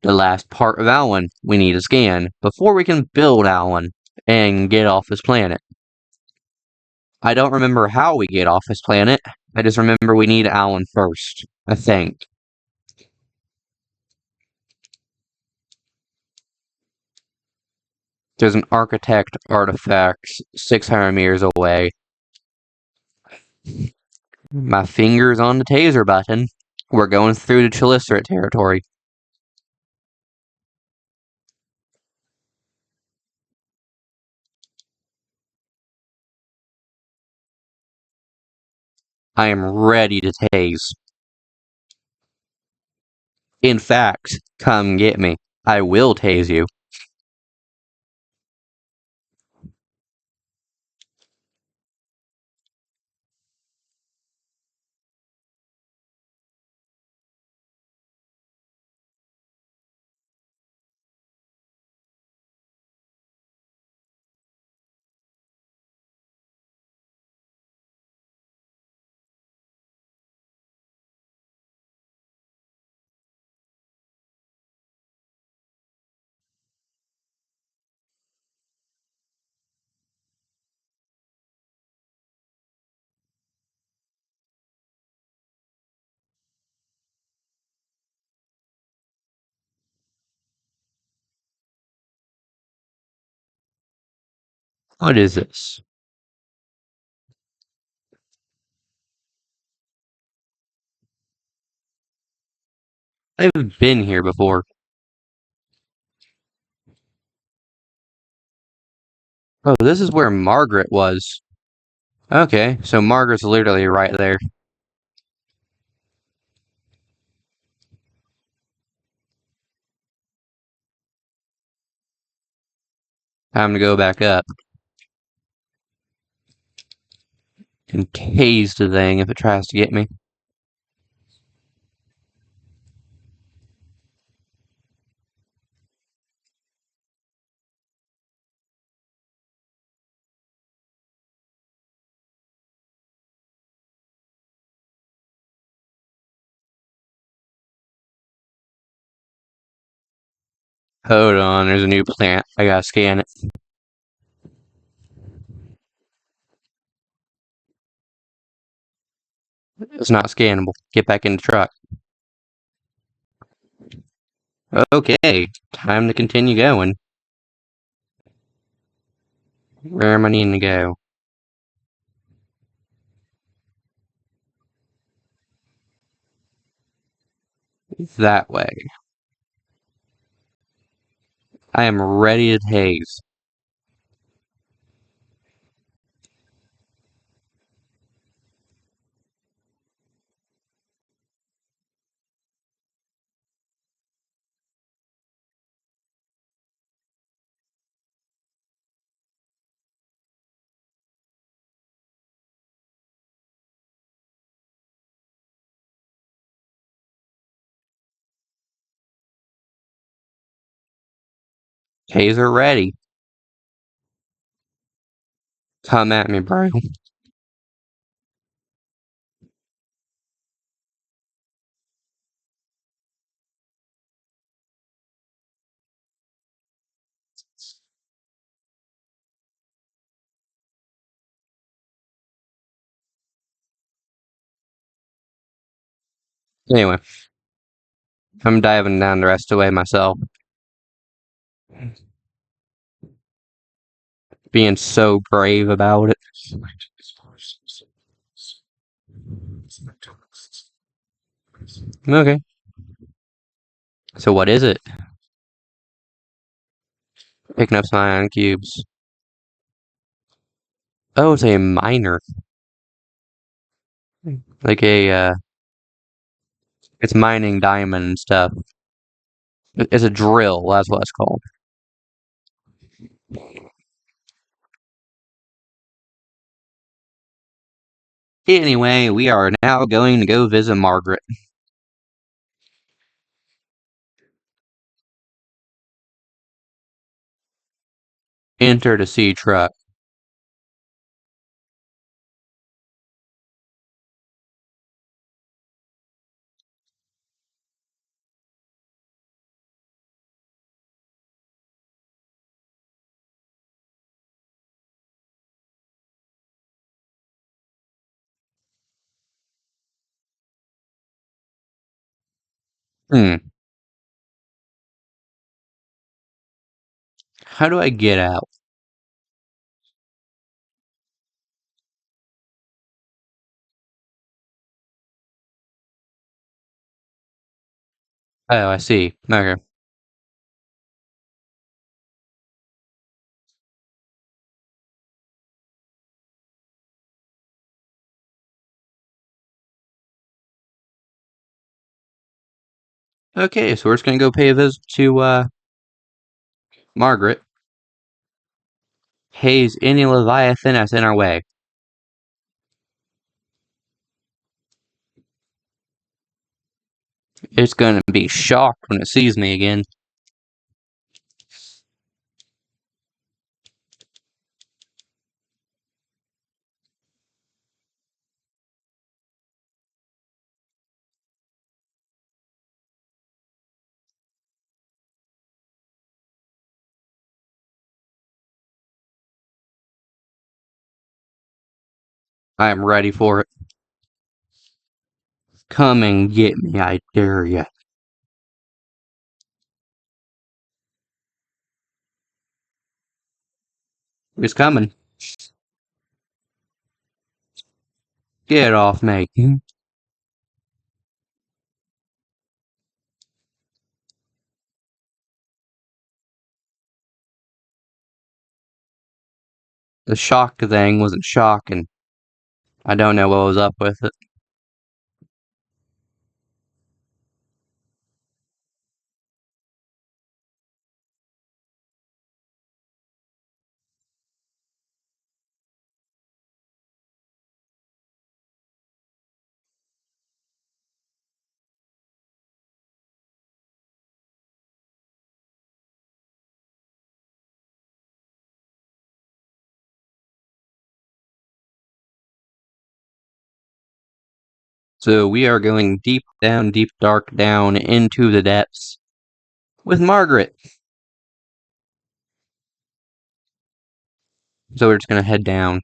the last part of Alan we need to scan before we can build Alan and get off his planet. I don't remember how we get off his planet. I just remember we need Alan first, I think. There's an architect artifact 600 meters away. My finger's on the taser button. We're going through the Chelicerae territory. I am ready to tase. In fact, come get me. I will tase you. What is this? I've been here before. Oh, this is where Margaret was. Okay, so Margaret's literally right there. Time to go back up and tase the thing if it tries to get me. Hold on, there's a new plant. I gotta scan it. It's not scannable. Get back in the truck. Okay, time to continue going. Where am I needing to go? That way. I am ready to tase. Taser ready. Come at me, bro. Anyway, I'm diving down the rest of the way myself. Being so brave about it. Okay. So what is it? Picking up some ion cubes. Oh, it's a miner. Like it's mining diamond and stuff. It's a drill, that's what it's called. Anyway, we are now going to go visit Margaret. Enter the sea truck. Hmm. How do I get out? Oh, I see. Okay. Okay, so we're just gonna go pay a visit to Margaret. Haze any Leviathan that's in our way. It's gonna be shocked when it sees me again. I am ready for it. Come and get me, I dare ya. It's coming. Get off me. The shock thing wasn't shocking. I don't know what was up with it. So we are going deep down, deep dark down into the depths with Margaret. So we're just gonna head down.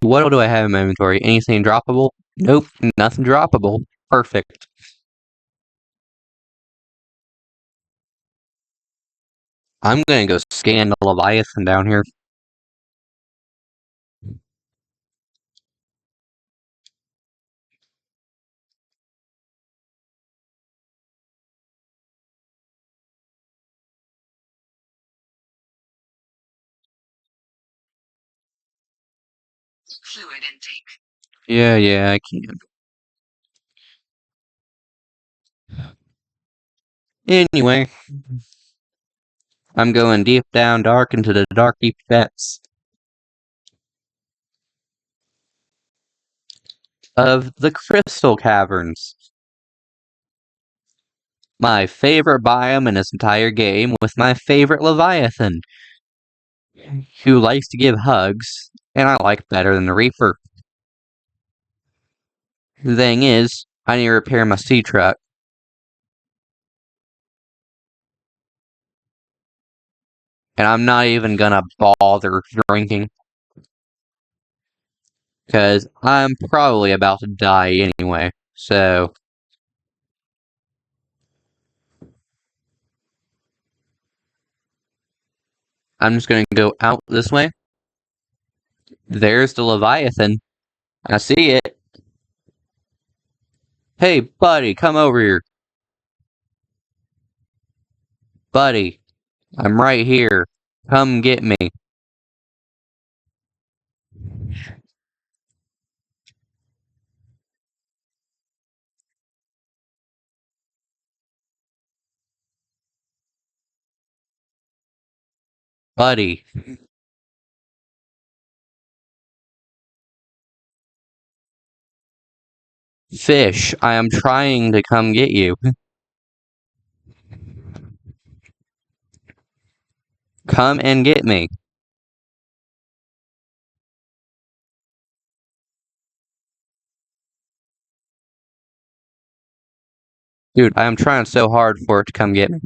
What do I have in my inventory? Anything droppable? Nope, nothing droppable. Perfect. I'm gonna go scan the Leviathan down here. Fluid intake. Yeah, I can. Anyway, I'm going deep down dark into the dark deep depths of the Crystal Caverns. My favorite biome in this entire game with my favorite Leviathan, who likes to give hugs, and I like better than the Reaper. The thing is, I need to repair my sea truck. And I'm not even gonna bother drinking. Because I'm probably about to die anyway. So, I'm just gonna go out this way. There's the Leviathan. I see it. Hey, buddy, come over here. Buddy, I'm right here. Come get me. Buddy. Fish, I am trying to come get you. Come and get me. Dude, I am trying so hard for it to come get me.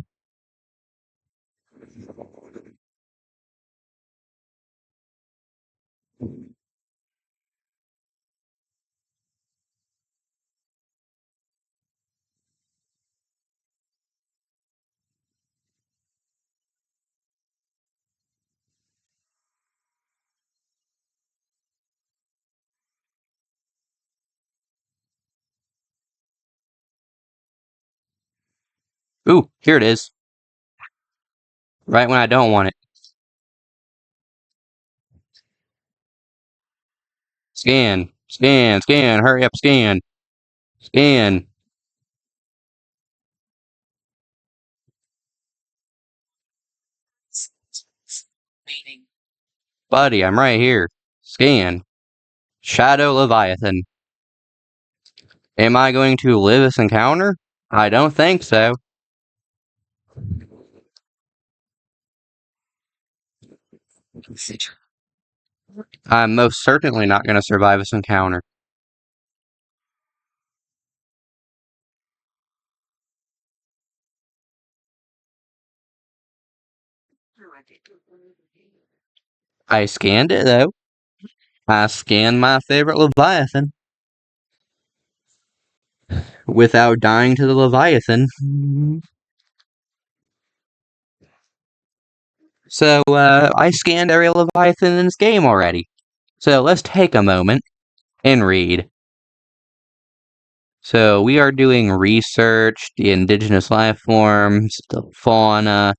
Ooh, here it is. Right when I don't want it. Scan, scan, scan, hurry up, scan, scan. Buddy, I'm right here. Scan. Shadow Leviathan. Am I going to live this encounter? I don't think so. I'm most certainly not going to survive this encounter. I scanned it, though. I scanned my favorite Leviathan. Without dying to the Leviathan. So, I scanned every Leviathan in this game already. So, let's take a moment and read. So, we are doing research, the indigenous life forms, the fauna.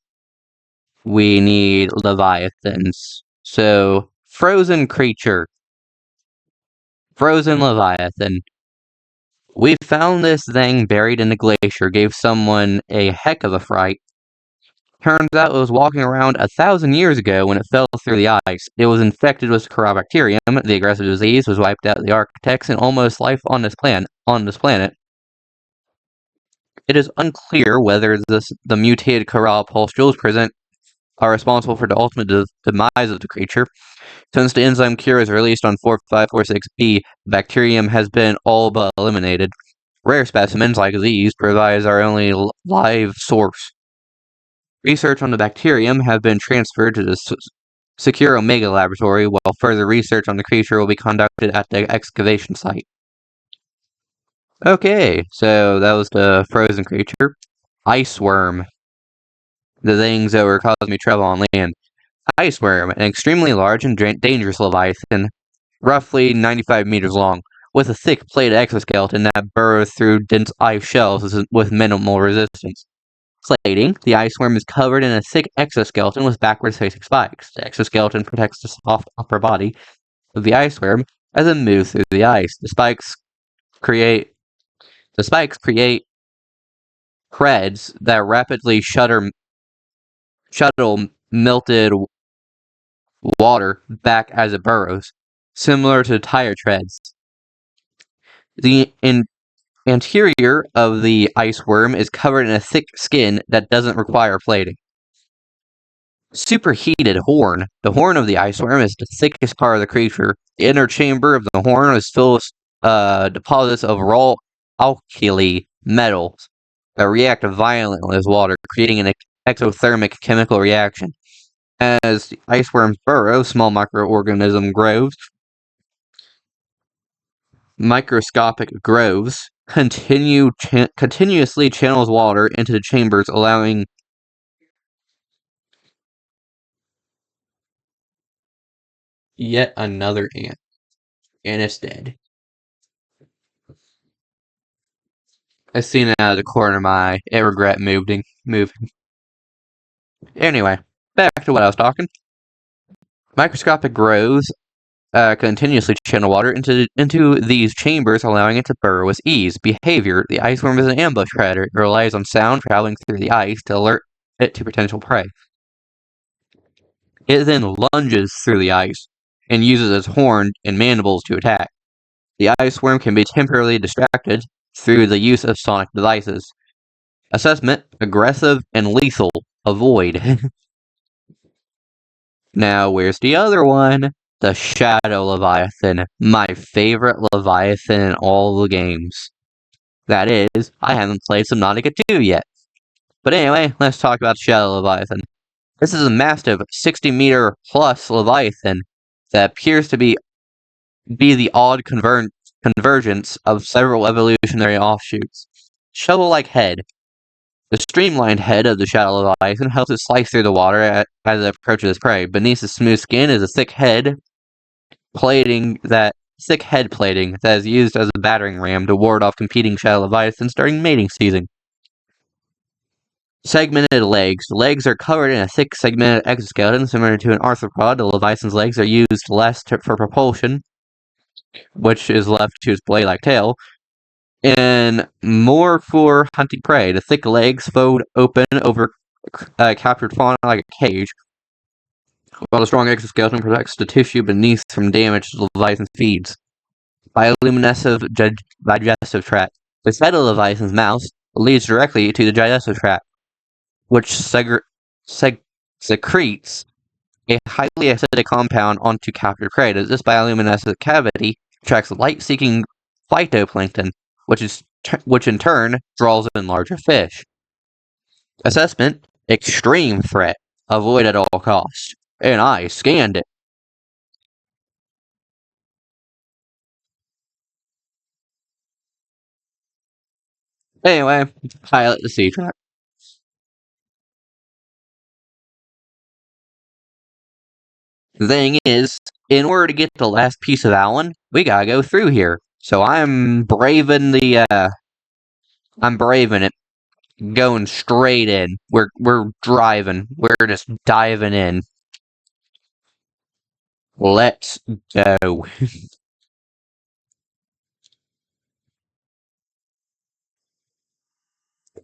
We need Leviathans. So, frozen creature. Frozen Leviathan. We found this thing buried in the glacier, gave someone a heck of a fright. Turns out it was walking around 1,000 years ago when it fell through the ice. It was infected with Corobacterium. The aggressive disease was wiped out the architects and almost life on this planet. It is unclear whether the mutated Corral pustules present are responsible for the ultimate demise of the creature. Since the enzyme cure is released on 4546B, bacterium has been all but eliminated. Rare specimens like these provide our only live source. Research on the bacterium have been transferred to the Secure Omega laboratory, while further research on the creature will be conducted at the excavation site. Okay, so that was the frozen creature. Ice worm. The things that were causing me trouble on land. Ice worm, an extremely large and dangerous leviathan, roughly 95 meters long, with a thick plated exoskeleton that burrows through dense ice shells with minimal resistance. Plating, the ice worm is covered in a thick exoskeleton with backwards facing spikes. The exoskeleton protects the soft upper body of the ice worm as it moves through the ice. The spikes create threads that rapidly shuttle melted water back as it burrows, similar to tire treads. The anterior of the ice worm is covered in a thick skin that doesn't require plating. Superheated horn. The horn of the ice worm is the thickest part of the creature. The inner chamber of the horn is filled with deposits of raw alkali metals that react violently with water, creating an exothermic chemical reaction. As the ice worms burrow, small microorganism grows. Microscopic grooves continuously channels water into the chambers, allowing yet another ant, and it's dead. I seen it out of the corner of my eye. I regret moving. Anyway, back to what I was talking. Microscopic grooves continuously channel water into these chambers, allowing it to burrow with ease. Behavior. The ice worm is an ambush predator. It relies on sound traveling through the ice to alert it to potential prey. It then lunges through the ice and uses its horn and mandibles to attack. The ice worm can be temporarily distracted through the use of sonic devices. Assessment: aggressive and lethal. Avoid. Now, where's the other one? The Shadow Leviathan. My favorite Leviathan in all the games. That is, I haven't played Subnautica 2 yet. But anyway, let's talk about Shadow Leviathan. This is a massive 60-meter plus Leviathan that appears to be the odd convergence of several evolutionary offshoots. Shovel-like head. The streamlined head of the Shadow Leviathan helps it slice through the water as it approaches its prey. Beneath the smooth skin is a thick head plating that is used as a battering ram to ward off competing Shadow Leviathans during mating season. Segmented legs. The legs are covered in a thick segmented exoskeleton similar to an arthropod. The leviathan's legs are used less for propulsion, which is left to its blade-like tail, and more for hunting prey. The thick legs fold open over captured fauna like a cage, while the strong exoskeleton protects the tissue beneath from damage to the leviathan feeds. Bioluminescent digestive tract. The side of the leviathan's mouth leads directly to the digestive tract, which secretes a highly acidic compound onto captured prey. This bioluminescent cavity attracts light-seeking phytoplankton, which in turn draws in larger fish. Assessment: extreme threat. Avoid at all costs. And I scanned it. Anyway, pilot the sea track. The thing is, in order to get the last piece of Allen, we gotta go through here. So I'm braving it, going straight in. We're driving. We're just diving in. Let's go.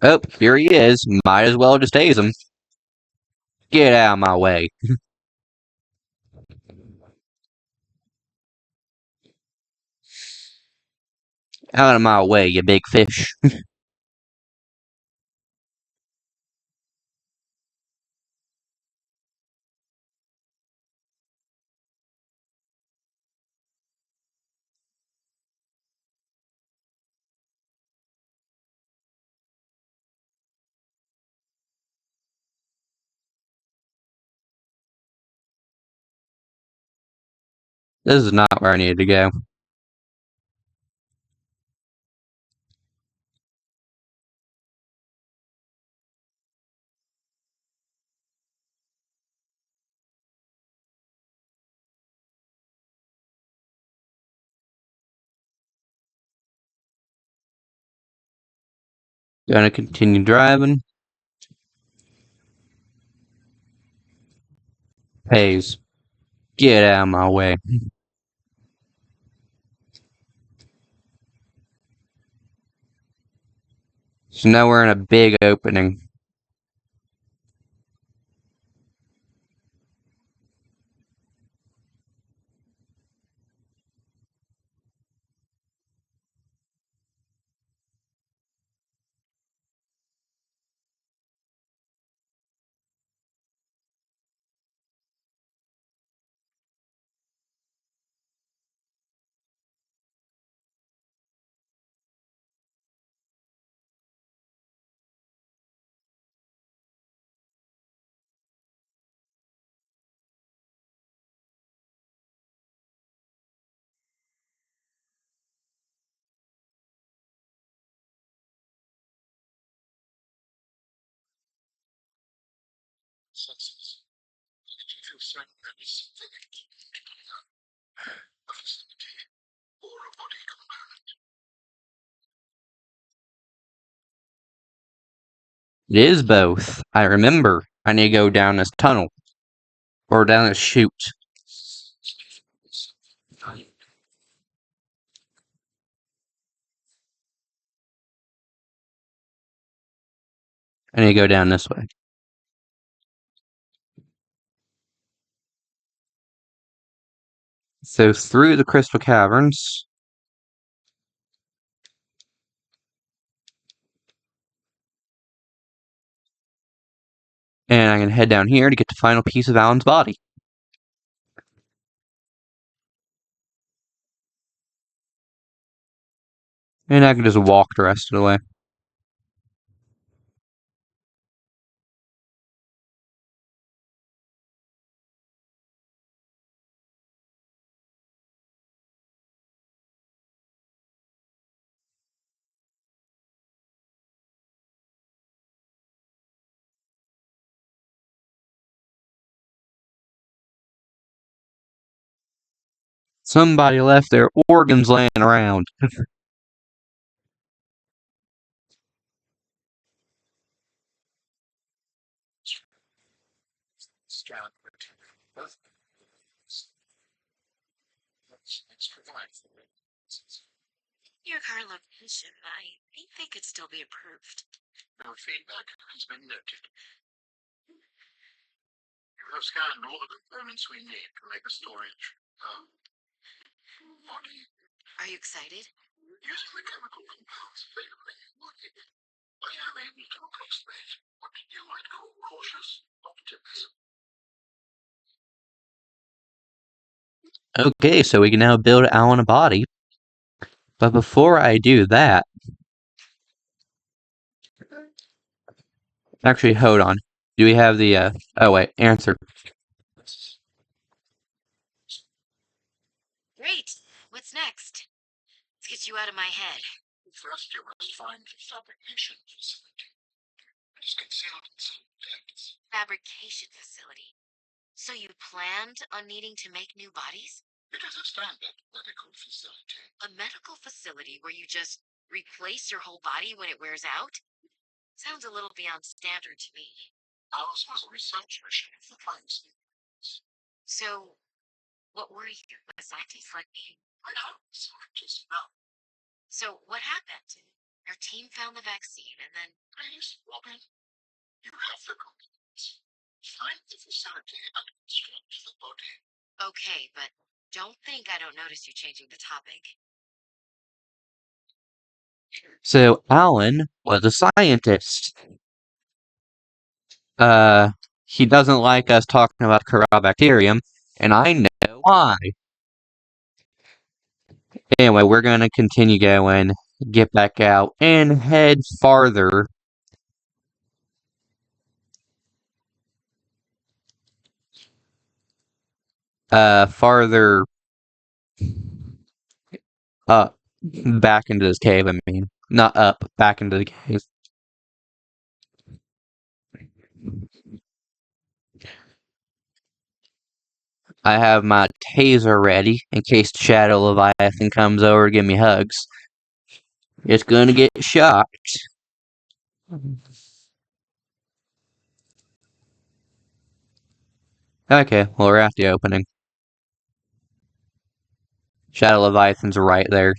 Oh, here he is. Might as well just tase him. Get out of my way. Out of my way, you big fish. This is not where I needed to go. Gonna continue driving. Pays. Get out of my way. So now we're in a big opening. It is both. I remember. I need to go down this tunnel. Or down this chute. I need to go down this way. So through the crystal caverns. And I can head down here to get the final piece of Alan's body. And I can just walk the rest of the way. Somebody left their organs laying around. Your car location, I think they could still be approved. No feedback has been noted. You have scanned all the components we need to make a storage body. Are you excited? Using the chemical compounds favoring body, I am able to approximate what you might call cautious optimism. Okay, so we can now build Alan a body. But before I do that... Actually, hold on. Do we have the, oh wait, answer. Great! What's next? Let's get you out of my head. First, you must find the fabrication facility. It is concealed in some depths. Fabrication facility. So you planned on needing to make new bodies? It is a standard medical facility. A medical facility where you just replace your whole body when it wears out? Sounds a little beyond standard to me. Ours was a research mission for science. So, what were you? A scientist like me? I know, scientists now. So, what happened? Your team found the vaccine and then... Please, Robin, you have the competence. Find the facility and construct the body. Okay, but don't think I don't notice you changing the topic. So, Alan was a scientist. He doesn't like us talking about Corynebacterium, and I know why. Anyway, we're gonna continue going, get back out, and head farther. Farther up. Back into this cave, I mean. Not up, back into the cave. I have my taser ready in case Shadow Leviathan comes over to give me hugs. It's gonna get shocked. Okay, well, we're at the opening. Shadow Leviathan's right there.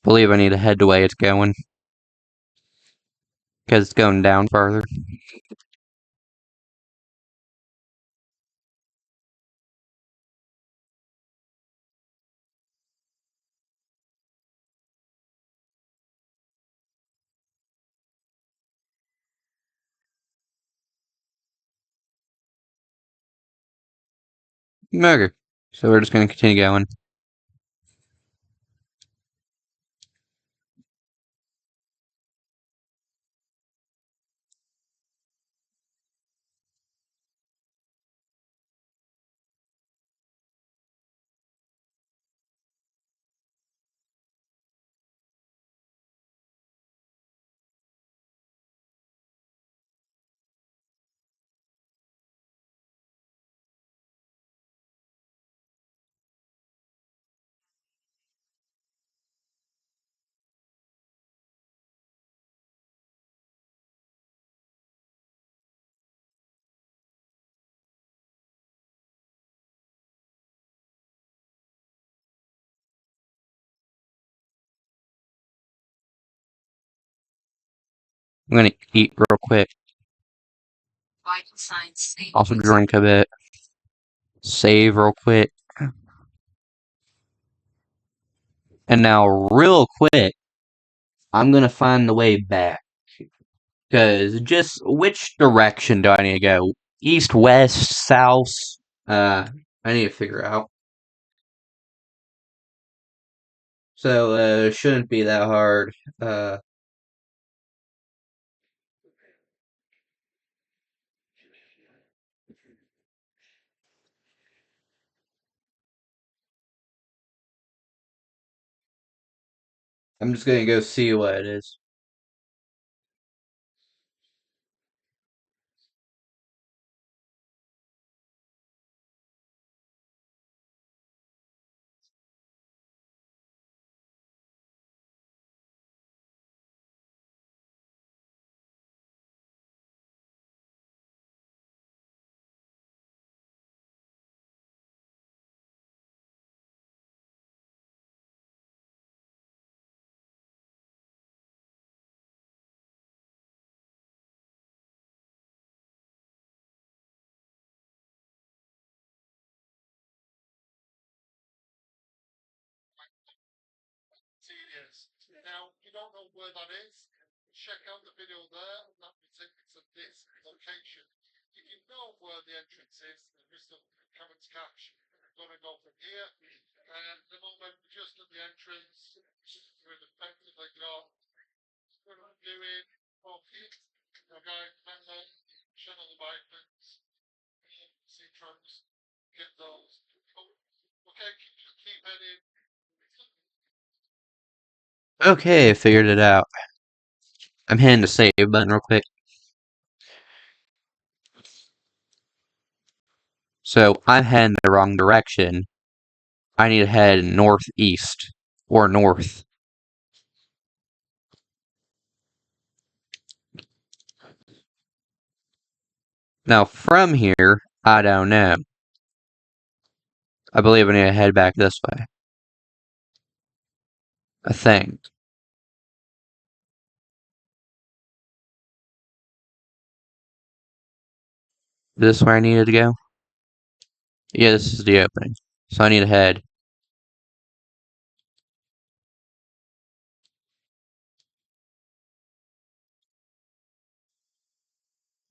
Believe I need to head the way it's going. Because it's going down farther. Okay, so we're just gonna continue going. I'm gonna eat real quick. Vital signs. Also drink a bit. Save real quick. And now, real quick, I'm gonna find the way back. Because just which direction do I need to go? East, west, south? I need to figure out. So, it shouldn't be that hard. I'm just gonna go see what it is. Genius. Now, you don't know where that is? Check out the video there, and that will take you to this location. If you know where the entrance is, the Mr. Cameron's Catch, you're going to go from here, and the moment we're just at the entrance, we've effectively got what I'm doing, okay, okay, and then channel the bikes, see trunks, get those. Okay, keep heading. Okay, figured it out. I'm hitting the save button real quick. So I'm heading the wrong direction. I need to head northeast or north. Now from here, I don't know. I believe I need to head back this way. I think. This is where I needed to go? Yeah, this is the opening. So I need to head.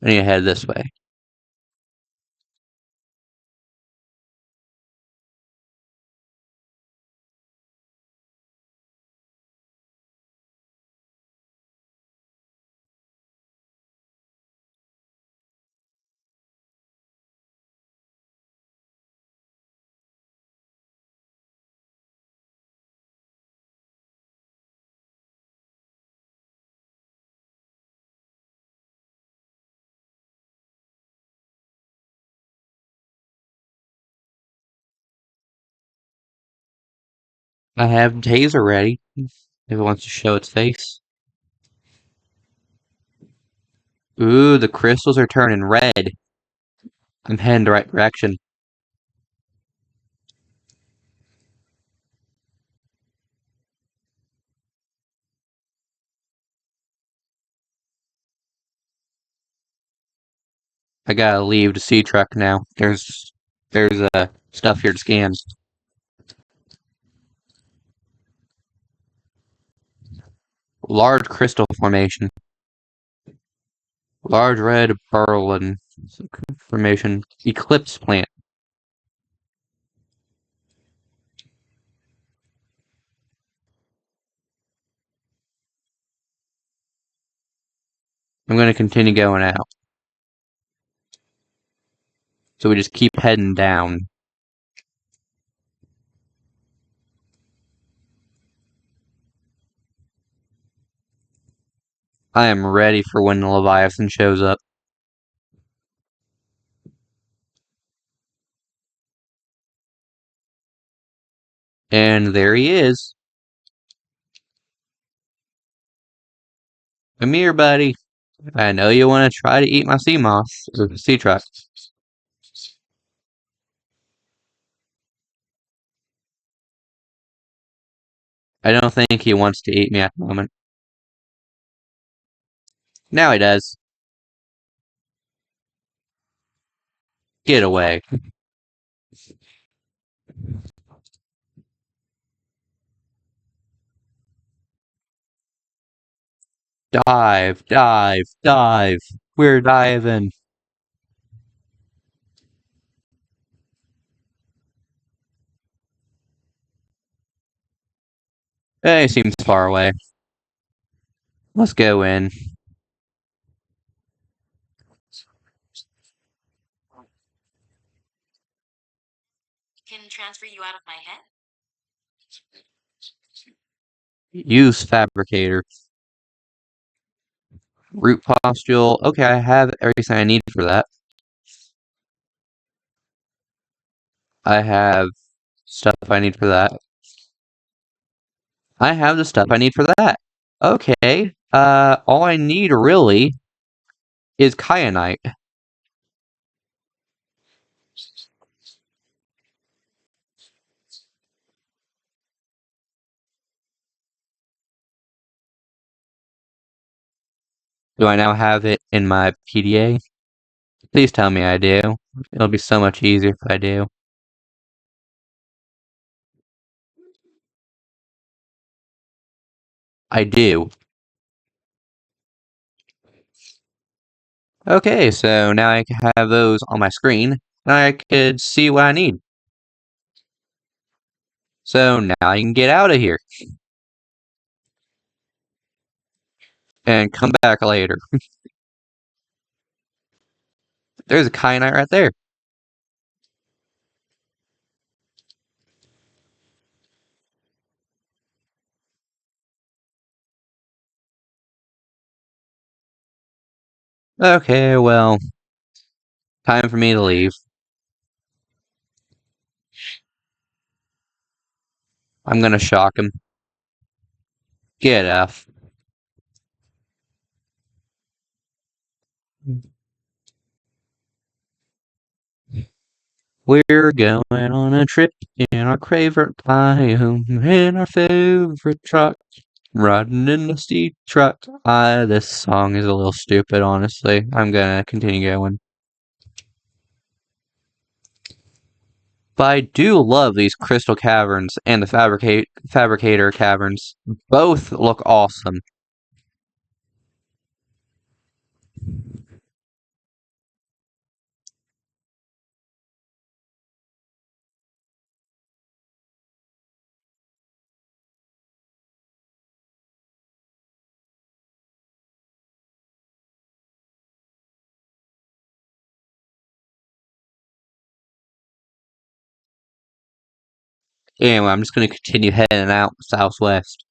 I need to head this way. I have Taser ready. If it wants to show its face. Ooh, the crystals are turning red. I'm heading the right direction. I gotta leave the sea truck now. There's stuff here to scan. Large crystal formation. Large red pearl and formation. Eclipse plant. I'm gonna continue going out. So we just keep heading down. I am ready for when the Leviathan shows up. And there he is. Come here, buddy. I know you want to try to eat my sea moss, or sea truck. I don't think he wants to eat me at the moment. Now he does. Get away. Dive, dive, dive. We're diving. He seems far away. Let's go in. Can transfer you out of my head? Use fabricator. Root postule. Okay, I have everything I need for that. I have stuff I need for that. I have the stuff I need for that. Okay. All I need really is kyanite. Do I now have it in my PDA? Please tell me I do. It'll be so much easier if I do. I do. Okay, so now I have those on my screen, and I could see what I need. So now I can get out of here and come back later. There's a kyanite right there. Okay, well, time for me to leave. I'm gonna shock him. Get F. We're going on a trip in our favorite biome, in our favorite truck, riding in the steep truck. This song is a little stupid, honestly. I'm gonna continue going. But I do love these crystal caverns and the fabricator caverns. Both look awesome. Anyway, I'm just gonna continue heading out southwest.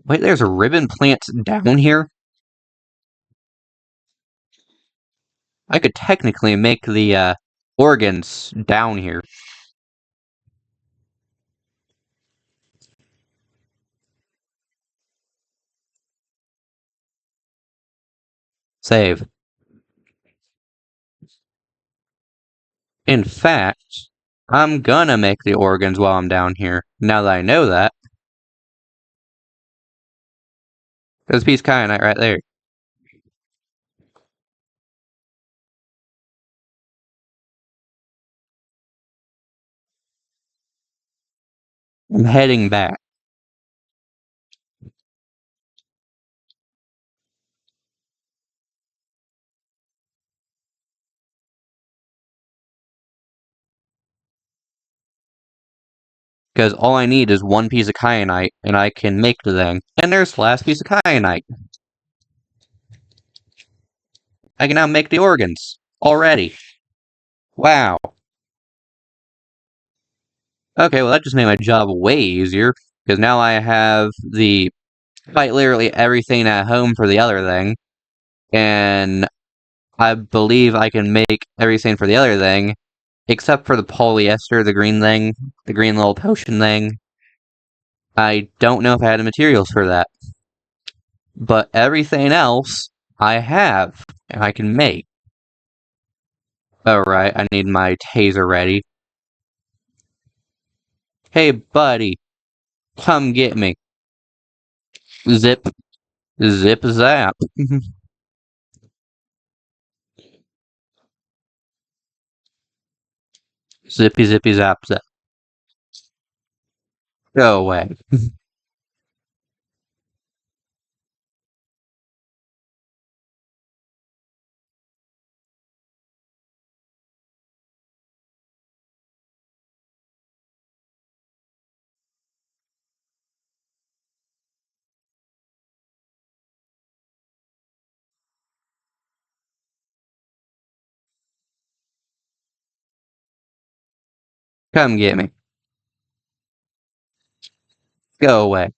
Wait, there's a ribbon plant down here? I could technically make the organs down here. Save. In fact, I'm gonna make the organs while I'm down here. Now that I know that. There's a piece of kyanite right there. I'm heading back. Because all I need is one piece of kyanite, and I can make the thing. And there's the last piece of kyanite. I can now make the organs. Already. Wow. Okay, well that just made my job way easier. Because now I have quite literally everything at home for the other thing. And I believe I can make everything for the other thing. Except for the polyester, the green thing. The green little potion thing. I don't know if I had the materials for that. But everything else, I have. And I can make. Alright, I need my taser ready. Hey, buddy. Come get me. Zip. Zip zap. Zippy zippy zap zap. Go away. Come get me. Go away.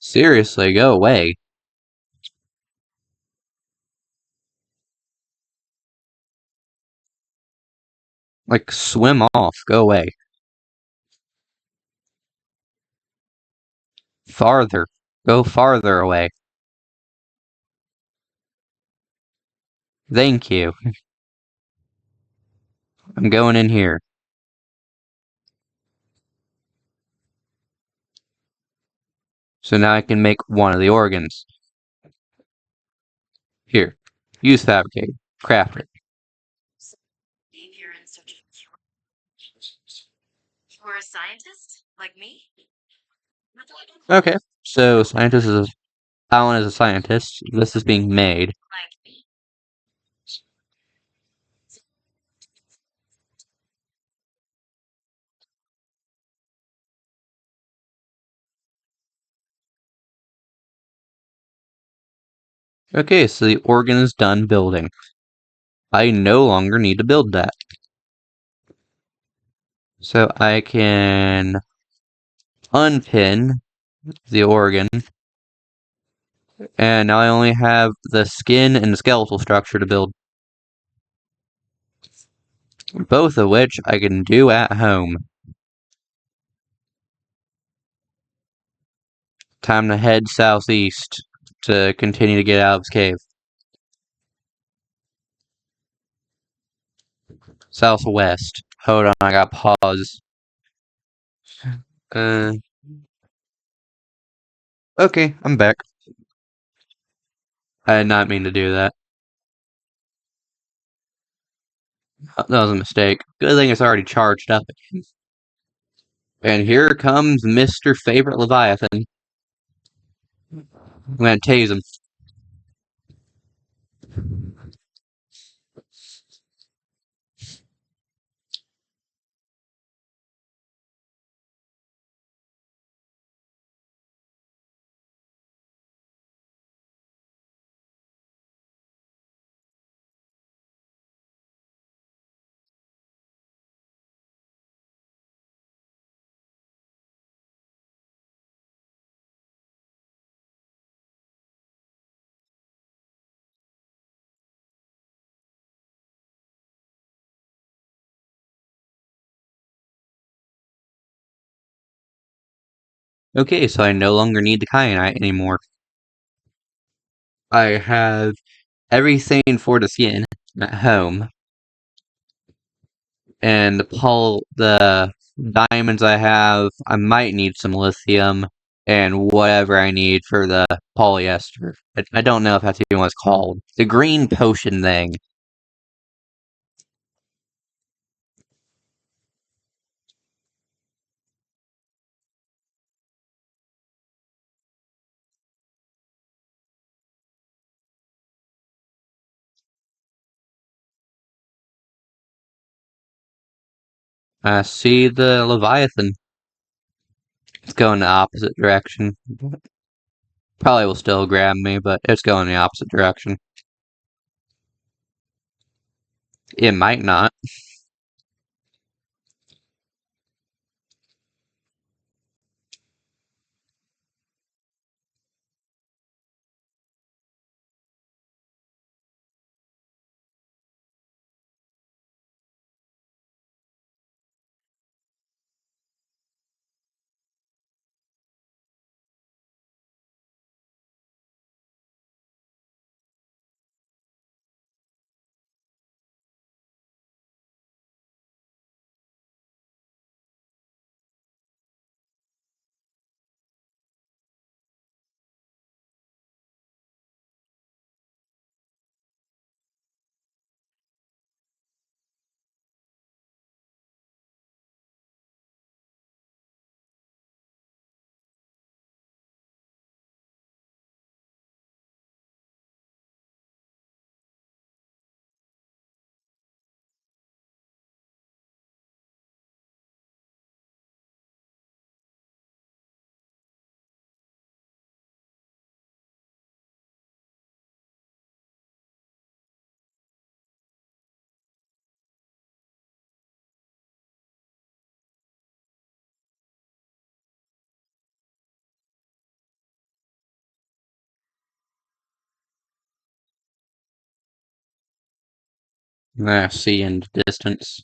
Seriously, go away. Like, swim off. Go away. Farther. Go farther away. Thank you. I'm going in here. So now I can make one of the organs. Here. Use fabricate. Craft it. Came here in search of a cure. You were a scientist, like me? Okay. So Alan is a scientist. This is being made. Like me. Okay, so the organ is done building. I no longer need to build that. So I can unpin the organ, and now I only have the skin and the skeletal structure to build. Both of which I can do at home. Time to head southeast to continue to get out of this cave. Southwest. Hold on, I got pause. Okay, I'm back. I did not mean to do that. That was a mistake. Good thing it's already charged up. And here comes Mr. Favorite Leviathan. I'm gonna tase him. Okay, so I no longer need the kyanite anymore. I have everything for the skin at home. And the diamonds I have, I might need some lithium and whatever I need for the polyester. I don't know if that's even what it's called. The green potion thing. I see the Leviathan. It's going the opposite direction. Probably will still grab me, but it's going the opposite direction. It might not. I see in the distance.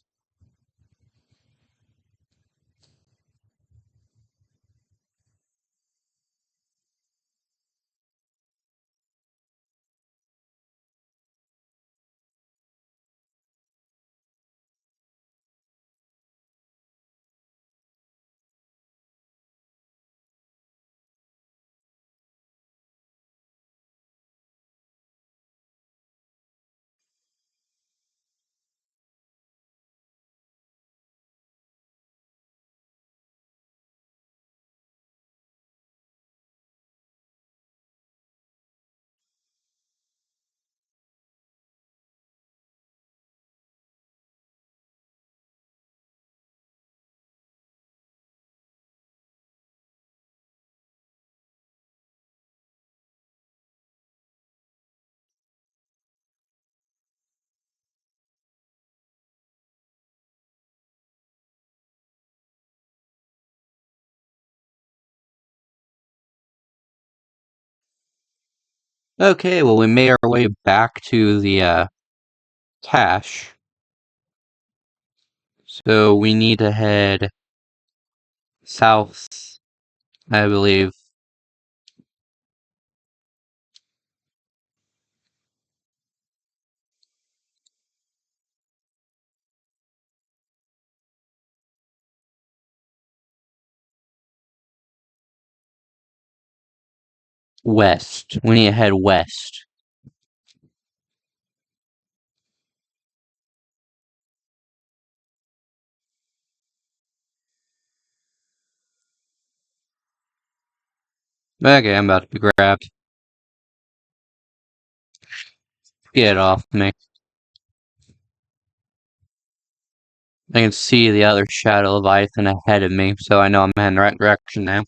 Okay, well, we made our way back to the cache. So we need to head south, I believe. West. We need to head west. Okay, I'm about to be grabbed. Get off me. I can see the other shadow Leviathan ahead of me, so I know I'm heading the right direction now.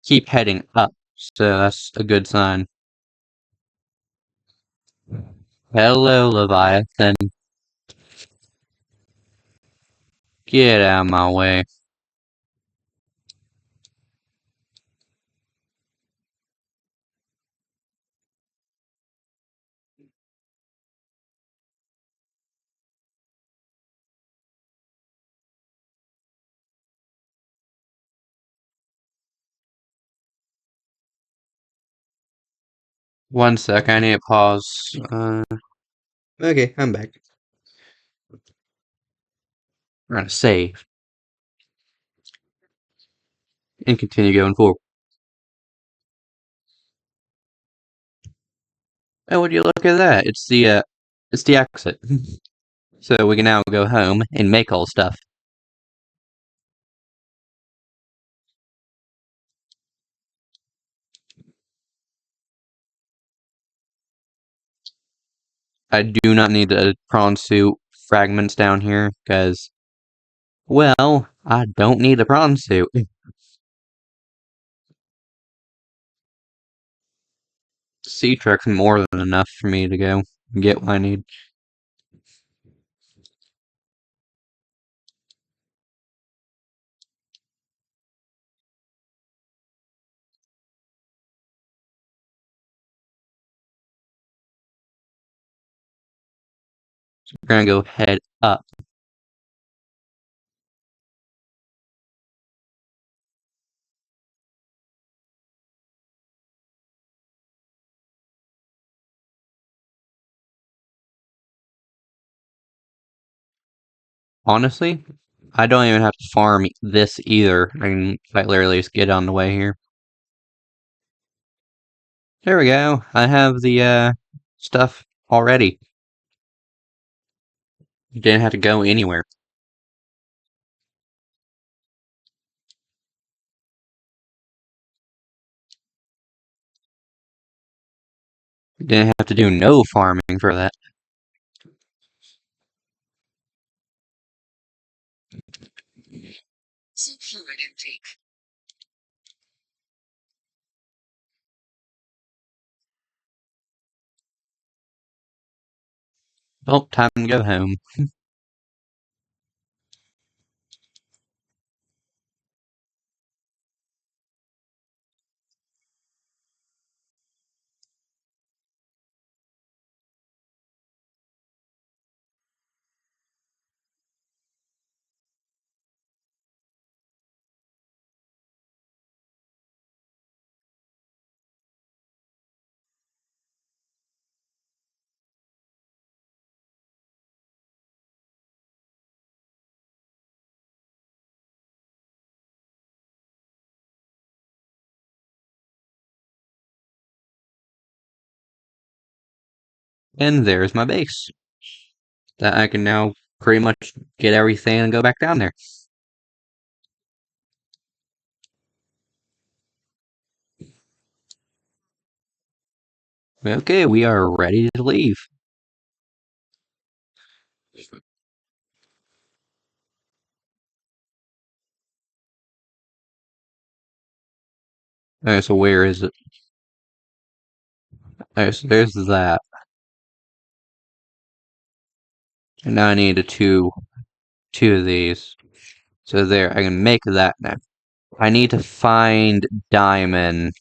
Keep heading up, so that's a good sign. Hello, Leviathan. Get out of my way. One sec, I need to pause. Okay, I'm back. We're gonna save and continue going forward. Oh, would you look at that? It's the exit. So we can now go home and make all stuff. I do not need the prawn suit fragments down here, because, well, I don't need a prawn suit. Sea Trek's more than enough for me to go get what I need. We're gonna go head up. Honestly, I don't even have to farm this either. I can quite literally just get on the way here. There we go. I have the stuff already. Didn't have to go anywhere. Didn't have to do no farming for that. Fluid intake. Well, time to go home. And there's my base. That I can now pretty much get everything and go back down there. Okay, we are ready to leave. Alright, so where is it? Alright, so there's that. And now I need two of these. So there, I can make that now. I need to find diamond.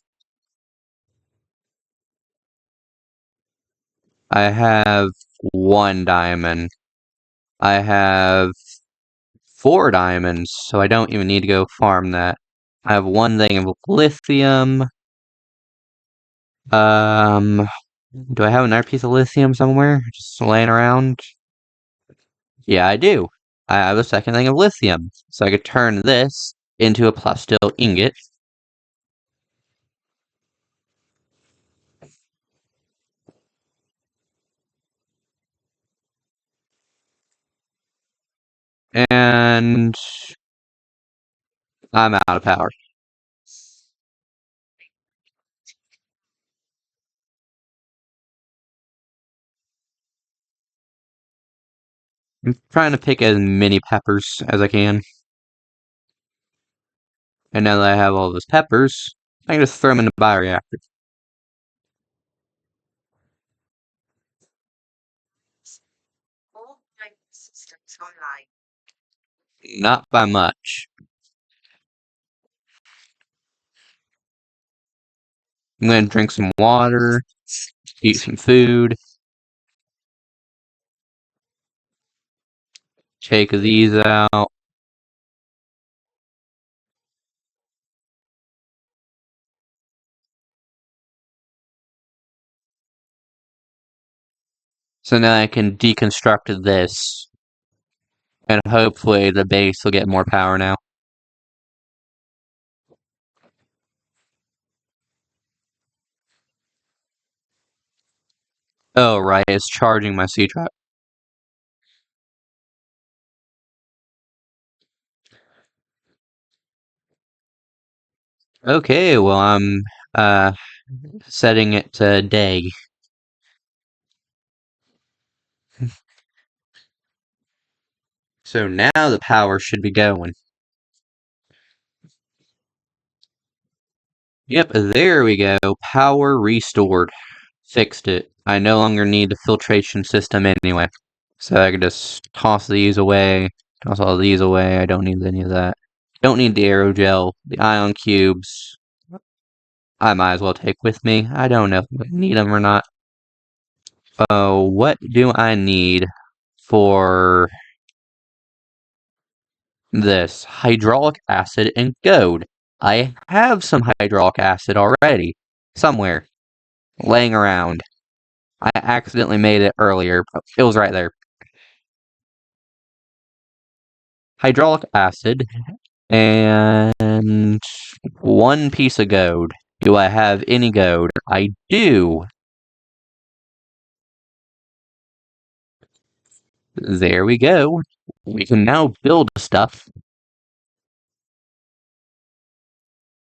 I have 1 diamond. I have 4 diamonds, so I don't even need to go farm that. I have 1 thing of lithium. Do I have another piece of lithium somewhere? Just laying around? Yeah, I do. I have a 2nd thing of lithium. So I could turn this into a plasteel ingot. And I'm out of power. I'm trying to pick as many peppers as I can. And now that I have all those peppers, I can just throw them in the bioreactor. All my systems online. Not by much. I'm gonna drink some water, eat some food, take these out. So now I can deconstruct this, and hopefully the base will get more power now. Oh, right, it's charging my C-trap. Okay, well, I'm setting it to day. So now the power should be going. Yep, there we go. Power restored. Fixed it. I no longer need the filtration system anyway. So I can just toss these away. Toss all these away. I don't need any of that. Don't need the aerogel. The ion cubes. I might as well take with me. I don't know if I need them or not. Oh, what do I need for this? Hydraulic acid and gold. I have some hydraulic acid already. Somewhere. Laying around. I accidentally made it earlier, but it was right there. Hydraulic acid and 1 piece of gold. Do I have any gold? I do. There we go. We can now build stuff.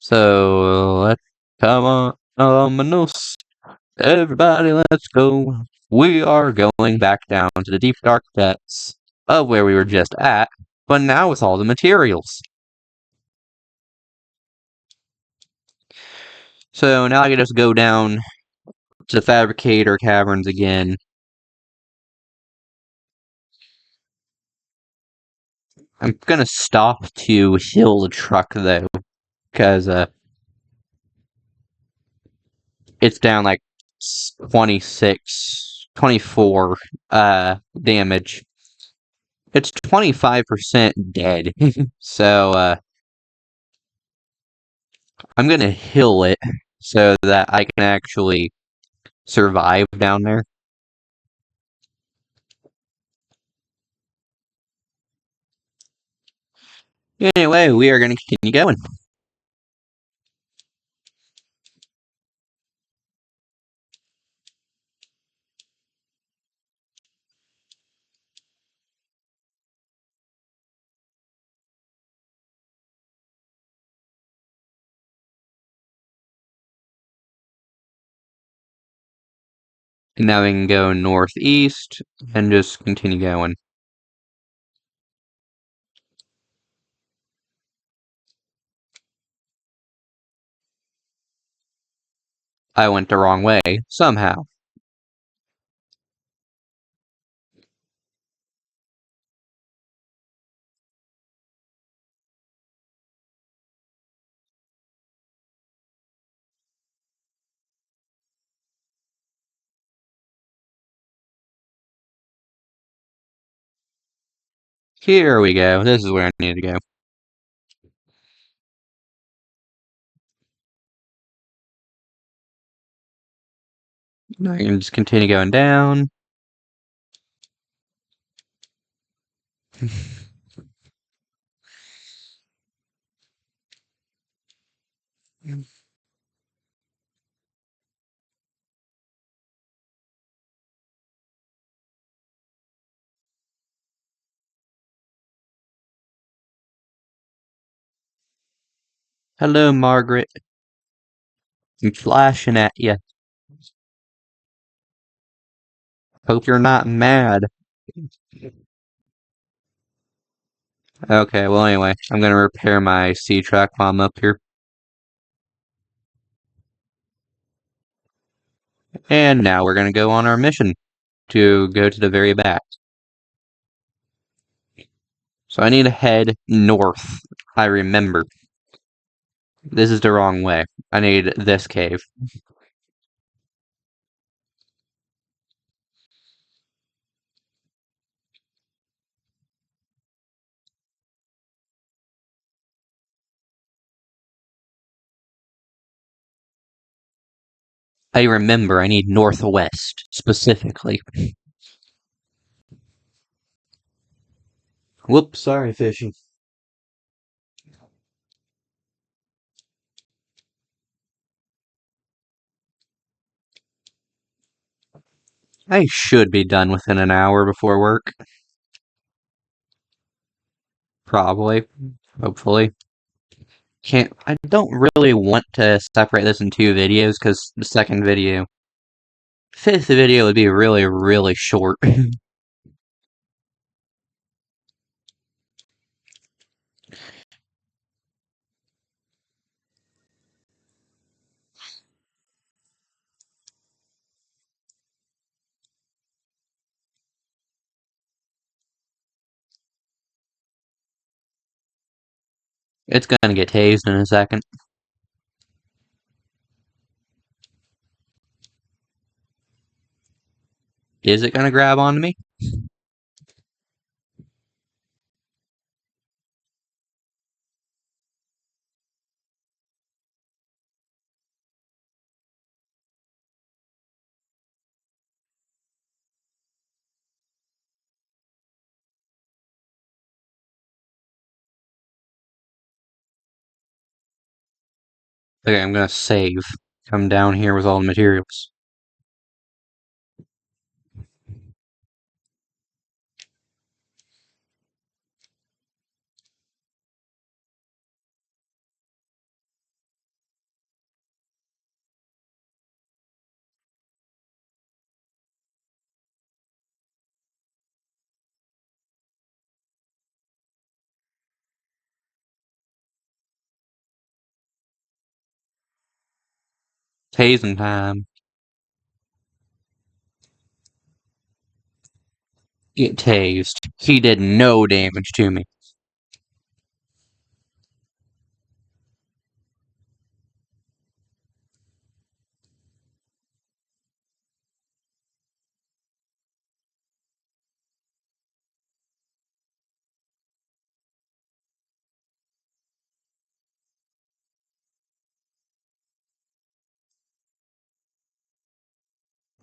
So let's come on, ominous. Everybody, let's go. We are going back down to the deep dark depths of where we were just at, but now with all the materials. So now I can just go down to the fabricator caverns again. I'm gonna stop to heal the truck though, because it's down like 26, 24 damage. It's 25% dead. So I'm gonna heal it so that I can actually survive down there. Anyway, we are gonna continue going. And now we can go northeast and just continue going. I went the wrong way, somehow. Here we go. This is where I need to go. I can just continue going down. Hello, Margaret. I'm flashing at you. Hope you're not mad. Okay, well, anyway, I'm gonna repair my C-track while I'm up here. And now we're gonna go on our mission to go to the very back. So I need to head north. I remember. This is the wrong way. I need this cave. I remember I need northwest, specifically. Whoops, sorry, fishy. I should be done within an hour before work. Probably. Hopefully. I don't really want to separate this in two videos, because the fifth video would be really, really short. It's gonna get tased in a second. Is it gonna grab onto me? Okay, I'm gonna save. Come down here with all the materials. Tasing time. Get tased. He did no damage to me.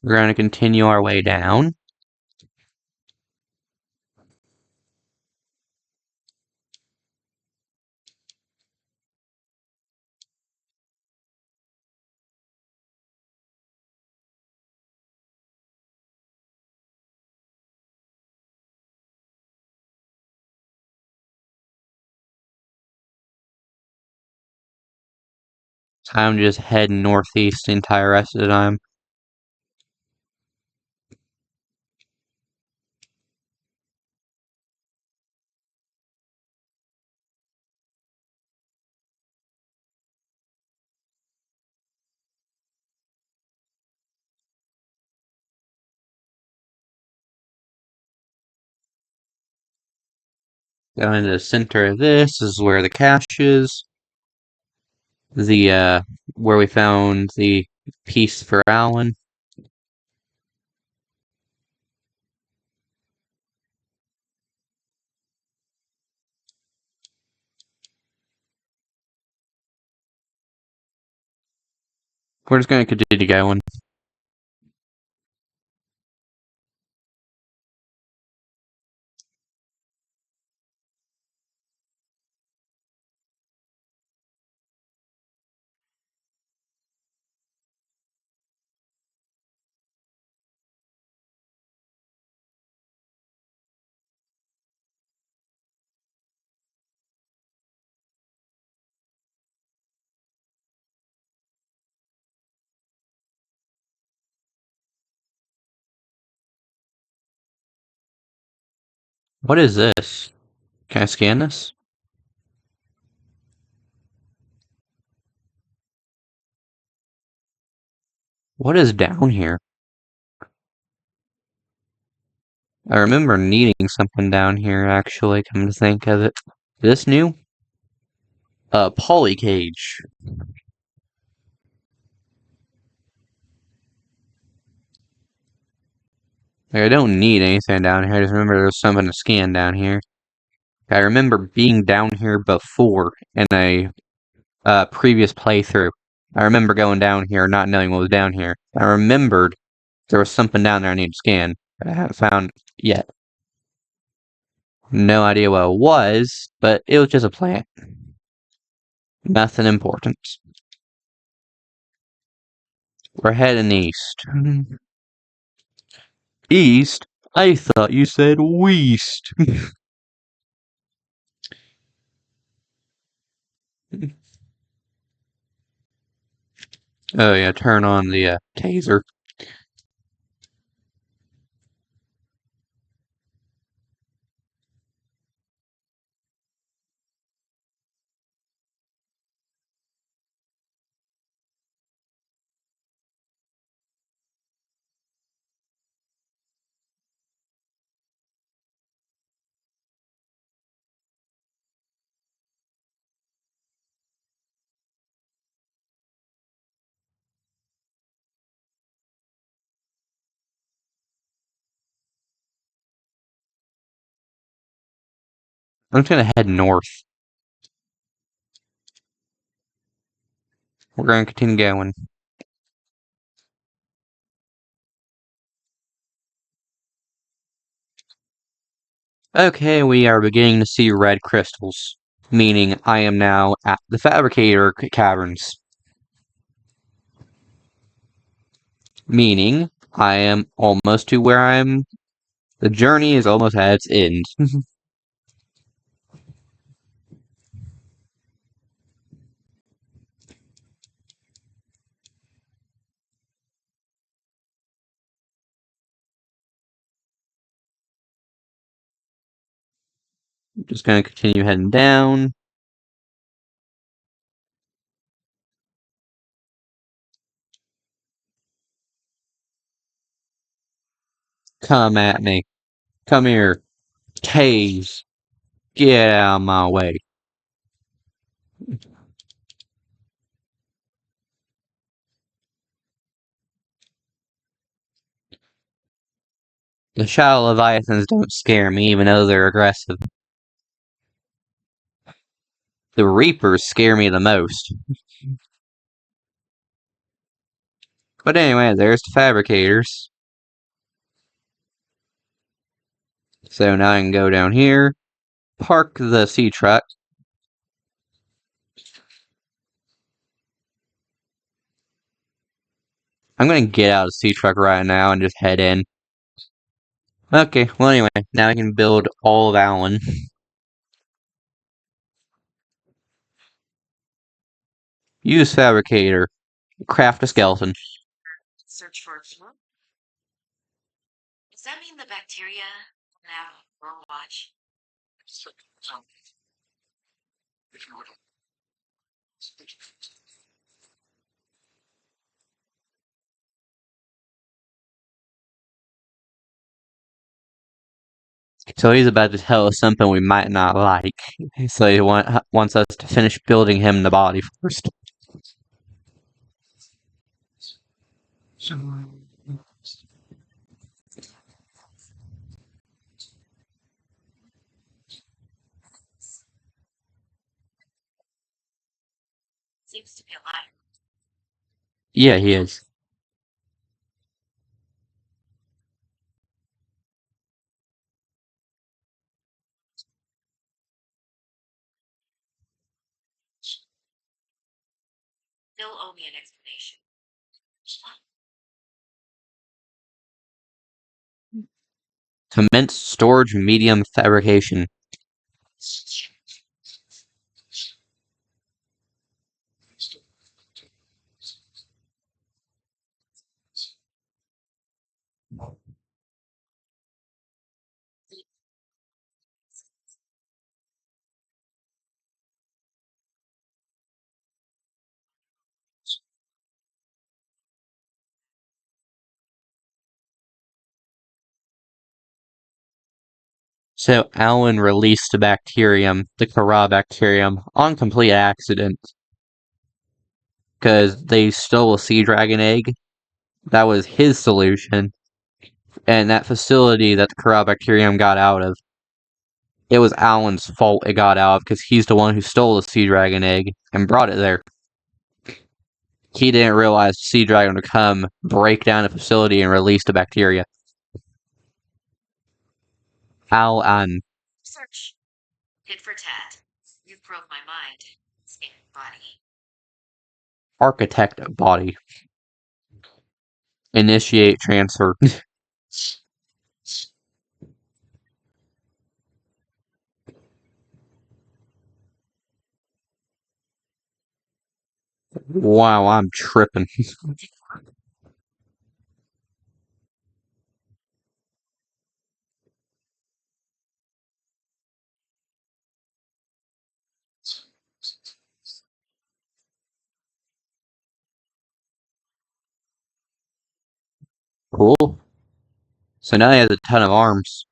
We're gonna continue our way down. I'm just heading northeast the entire rest of the time. Down in the center of this is where the cache is. Where we found the piece for Alan. We're just gonna continue going. What is this? Can I scan this? What is down here? I remember needing something down here, actually, come to think of it. Is this new? Poly cage. Like, I don't need anything down here, I just remember there's something to scan down here. I remember being down here before in a previous playthrough. I remember going down here not knowing what was down here. I remembered there was something down there I need to scan, but I haven't found it yet. No idea what it was, but it was just a plant. Nothing important. We're heading east. East? I thought you said west. Oh yeah, turn on the taser. I'm just gonna head north. We're gonna continue going. Okay, we are beginning to see red crystals, meaning I am now at the Fabricator Caverns. Meaning I am almost to where I'm. The journey is almost at its end. Just gonna continue heading down. Come at me. Come here. Tase. Get out of my way. The Shadow Leviathans don't scare me, even though they're aggressive. The Reapers scare me the most. But anyway, there's the Fabricators. So now I can go down here, park the sea truck. I'm gonna get out of the sea truck right now and just head in. Okay, well anyway, now I can build all of Alan. Use Fabricator. Craft a skeleton. Search for a flu? Does that mean the bacteria now Overwatch? If you would. So he's about to tell us something we might not like. So he wants us to finish building him the body first. Seems to be alive. Yeah, he is. They'll owe me an explanation. Commence storage medium fabrication. So Alan released the bacterium, the Carabacterium, on complete accident. Because they stole a sea dragon egg. That was his solution. And that facility that the Carabacterium got out of, it was Alan's fault it got out of because he's the one who stole the sea dragon egg and brought it there. He didn't realize the sea dragon would come, break down the facility, and release the bacteria. Alan. Search. Tit for tat. You broke my mind. Scan body. Architect body. Initiate transfer. Wow, I'm tripping. Cool. So now he has a ton of arms.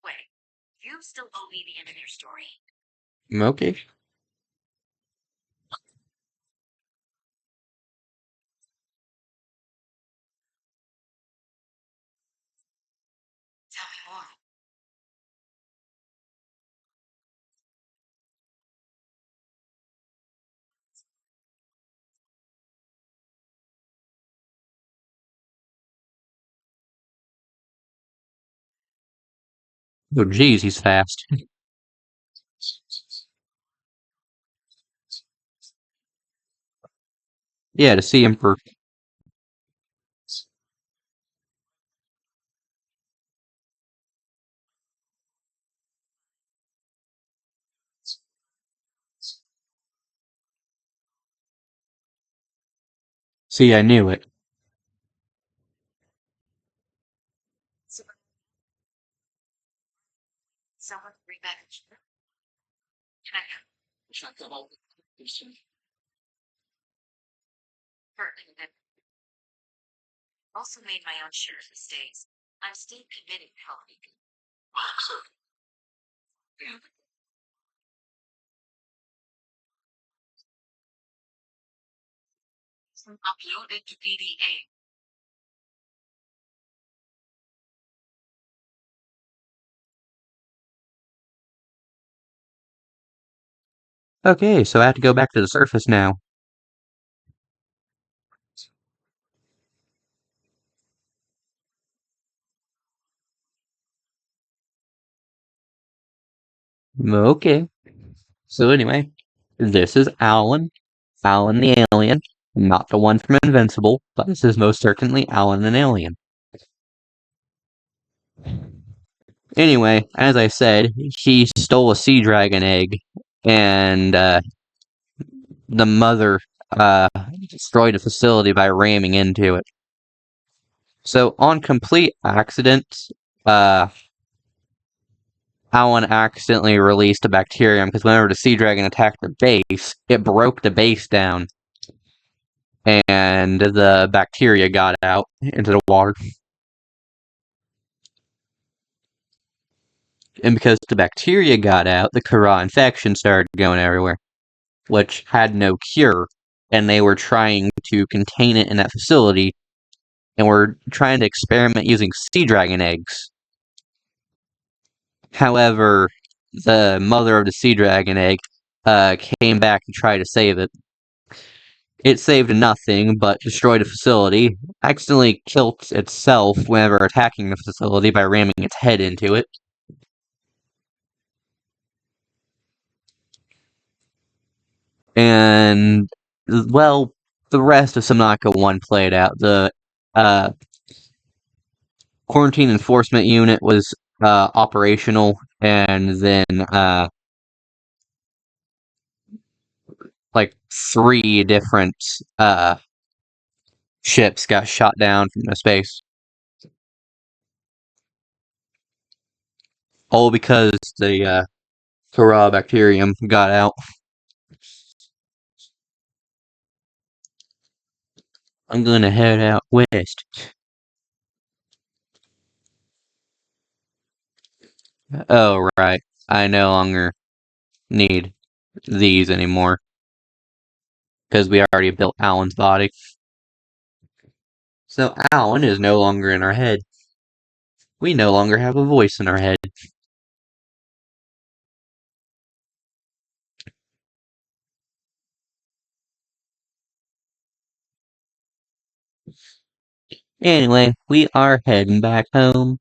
Wait. You still owe me the end of your story. Okay. Tell me more. Oh, geez, he's fast. Yeah, to see him for. See, I knew it. Someone bring back a chair? Can I have? Certainly. Also made my own share of mistakes. I'm still committed to helping. Uploaded to PDA. Okay, so I have to go back to the surface now. Okay. So anyway, this is Alan. Alan the alien. Not the one from Invincible, but this is most certainly Alan an alien. Anyway, as I said, he stole a sea dragon egg, and the mother destroyed a facility by ramming into it. So, on complete accident, Alan accidentally released a bacterium because whenever the sea dragon attacked the base, it broke the base down, and the bacteria got out into the water. And because the bacteria got out, the Kara infection started going everywhere, which had no cure, and they were trying to contain it in that facility, and were trying to experiment using sea dragon eggs. However, the mother of the sea dragon egg came back to try to save it. It saved nothing, but destroyed a facility, accidentally killed itself whenever attacking the facility by ramming its head into it. And, well, the rest of Subnautica 1 played out. The quarantine enforcement unit was operational, and then like 3 different ships got shot down from the space. All because the Kara bacterium got out. I'm gonna head out west. Oh, right. I no longer need these anymore. Because we already built Alan's body. So Alan is no longer in our head. We no longer have a voice in our head. Anyway, we are heading back home.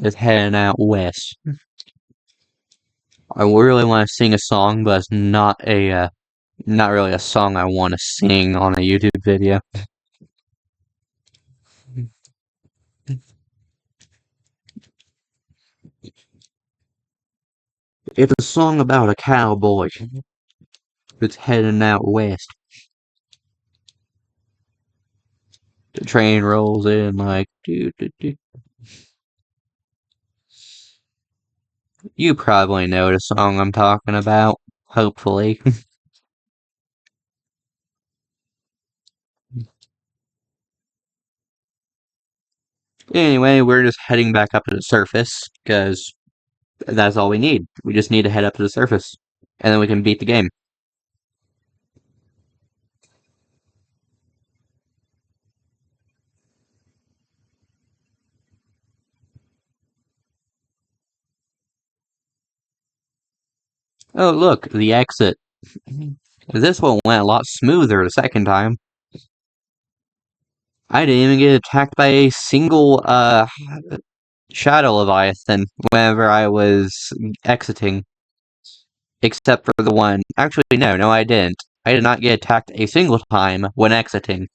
Just heading out west. I really want to sing a song, but it's not really a song I want to sing on a YouTube video. It's a song about a cowboy that's heading out west. The train rolls in like doo doo doo. You probably know the song I'm talking about, hopefully. Anyway, we're just heading back up to the surface, because that's all we need. We just need to head up to the surface, and then we can beat the game. Oh, look, the exit. This one went a lot smoother the second time. I didn't even get attacked by a single, Shadow Leviathan whenever I was exiting. Except for the one. Actually, no, I didn't. I did not get attacked a single time when exiting.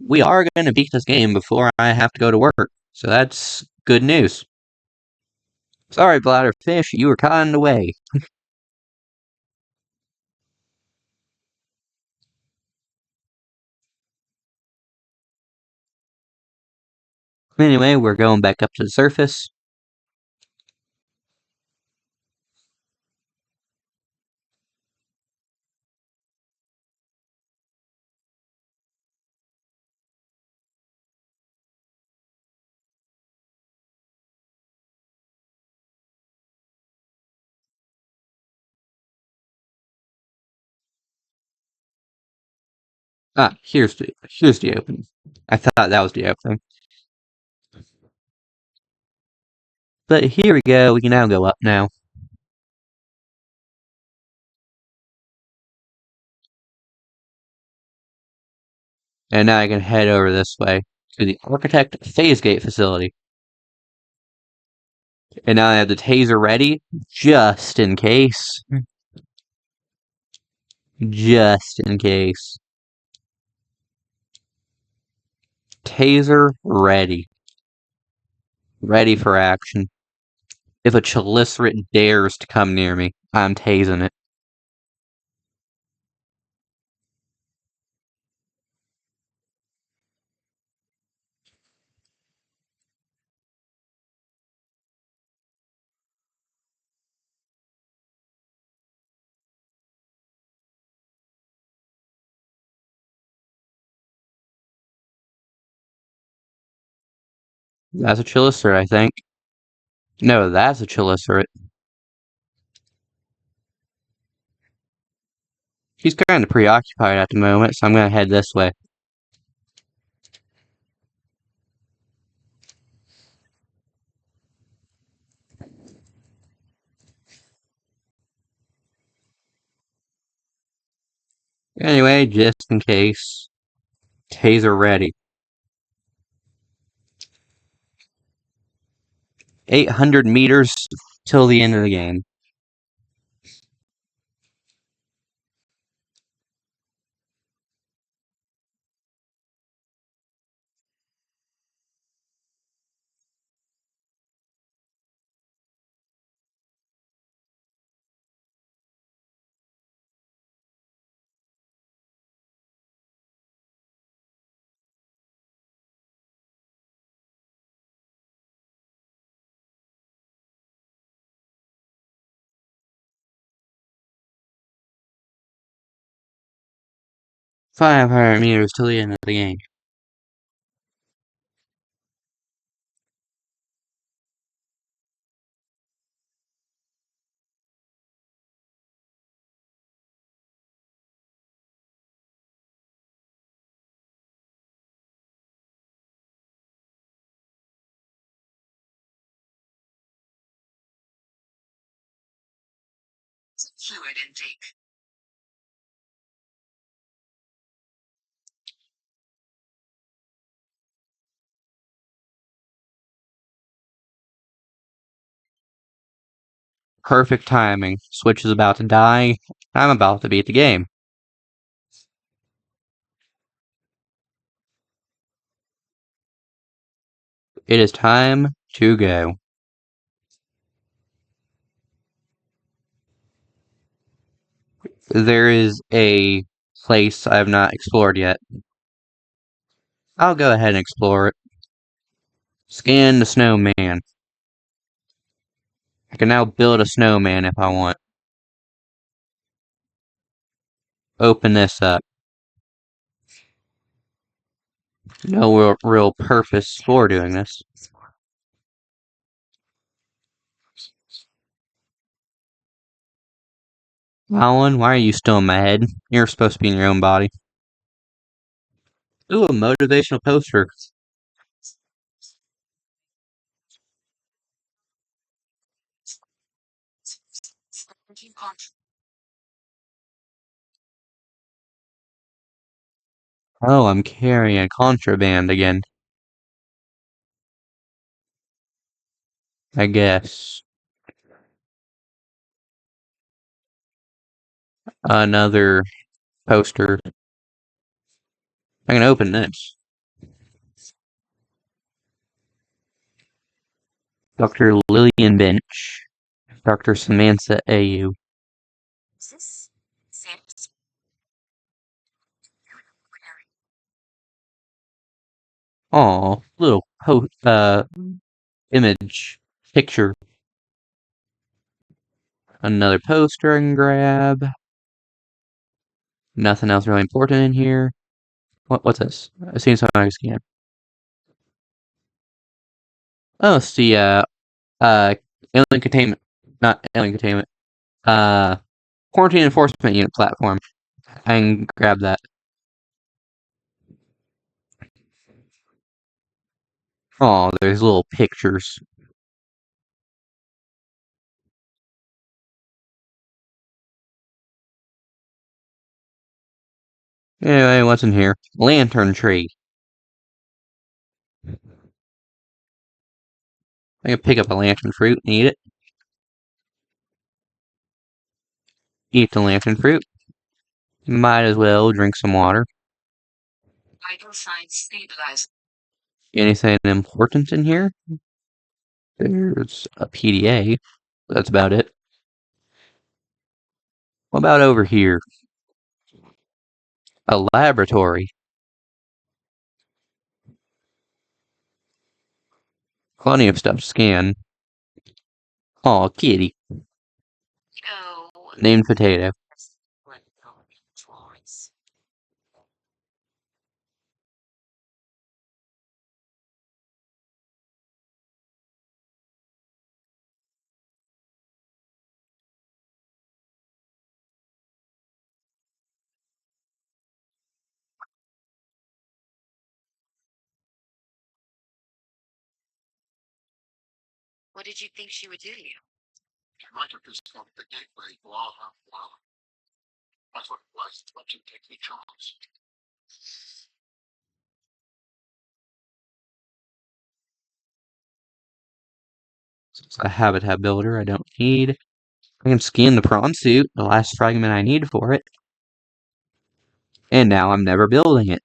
We are going to beat this game before I have to go to work, so that's good news. Sorry, Bladderfish, you were caught in the way. Anyway, we're going back up to the surface. Ah, here's the opening. I thought that was the opening. But here we go, we can now go up now. And now I can head over this way to the Architect Phase Gate facility. And now I have the taser ready, just in case. just in case. Taser ready. Ready for action. If a chalicerate dares to come near me, I'm tasing it. That's a chalicerate, I think. No, that's a chalicerate. He's kind of preoccupied at the moment, so I'm gonna head this way. Anyway, just in case. Taser ready. 800 meters till the end of the game. $500 meters till the end of the game. Fluid intake. Perfect timing. Switch is about to die. I'm about to beat the game. It is time to go. There is a place I have not explored yet. I'll go ahead and explore it. Scan the snowman. I can now build a snowman if I want. Open this up. No real purpose for doing this. Alan, why are you still in my head? You're supposed to be in your own body. Ooh, a motivational poster. Oh, I'm carrying contraband again. I guess. Another poster. I can open this. Dr. Lillian Bench. Dr. Samantha A.U. Is this Sam's? Aw, little image. Picture. Another poster I can grab. Nothing else really important in here. What's this? I've seen something I can scan. Oh, it's the, alien containment. Not alien containment. Quarantine enforcement unit platform. I can grab that. Oh, there's little pictures. Anyway, what's in here? Lantern tree. I can pick up a lantern fruit and eat it. Eat the lantern fruit. Might as well drink some water. Vital signs stabilized. Anything important in here? There's a PDA. That's about it. What about over here? A laboratory. Plenty of stuff to scan. Aw, kitty. Oh. Named Potato. What did you think she would do to you? She might have just gone to the gateway to our half flower. I thought it was to let you take the chance. It's a habitat builder I don't need. I can scan the prawn suit, the last fragment I need for it. And now I'm never building it.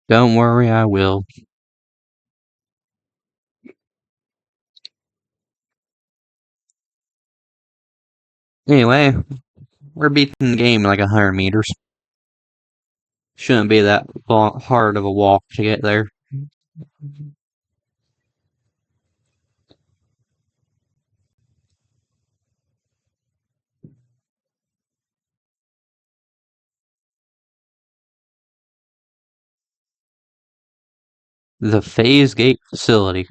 Don't worry, I will. Anyway, we're beating the game like 100 meters. Shouldn't be that hard of a walk to get there. The Phase Gate facility.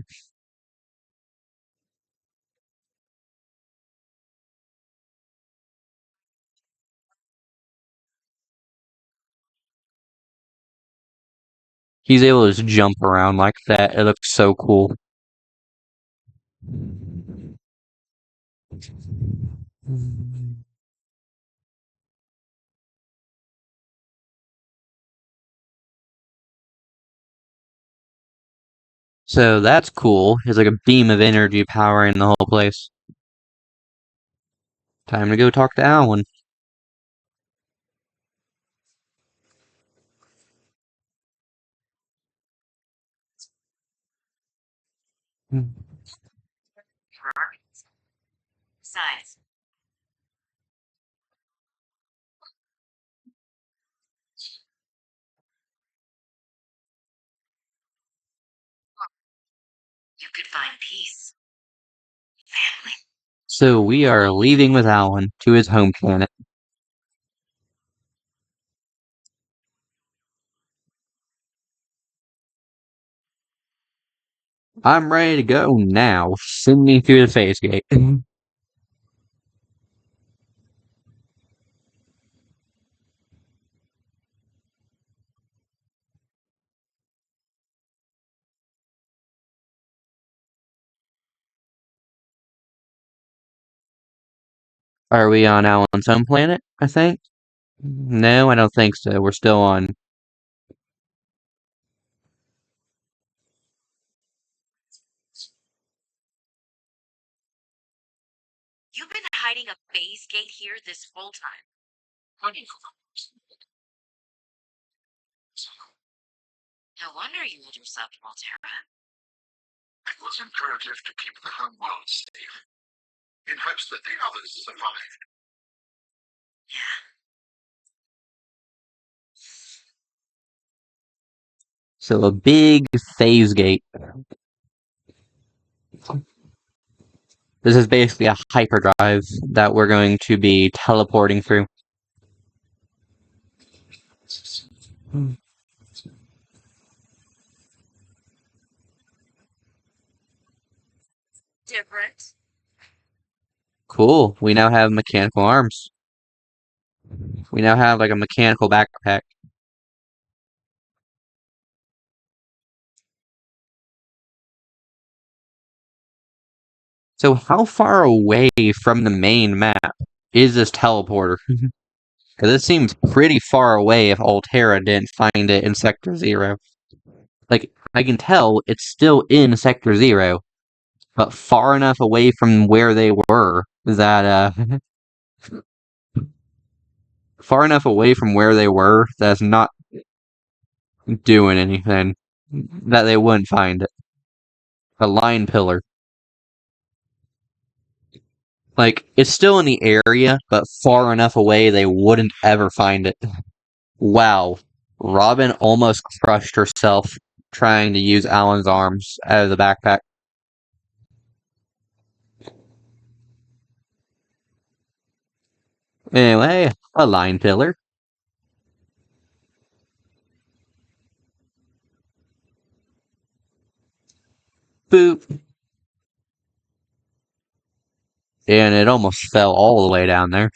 He's able to just jump around like that. It looks so cool. So that's cool. It's like a beam of energy powering the whole place. Time to go talk to Alan. Besides, you could find peace. Family. So we are leaving with Alan to his home planet. I'm ready to go now. Send me through the Phase Gate. Are we on Alan's home planet, I think? No, I don't think so. We're still on. You've been hiding a phase gate here this whole time. No wonder you had yourself in Alterra. It was imperative to keep the home world safe, in hopes that the others survived. Yeah. So a big Phase Gate. This is basically a hyperdrive that we're going to be teleporting through. Different. Cool. We now have mechanical arms. We now have like a mechanical backpack. So how far away from the main map is this teleporter? Because it seems pretty far away if Altera didn't find it in Sector 0. Like, I can tell it's still in Sector 0, but far enough away from where they were that, far enough away from where they were that's not doing anything, that they wouldn't find it. A line pillar. Like, it's still in the area, but far enough away they wouldn't ever find it. Wow. Robin almost crushed herself trying to use Alan's arms out of the backpack. Anyway, a line pillar. Boop. And it almost fell all the way down there.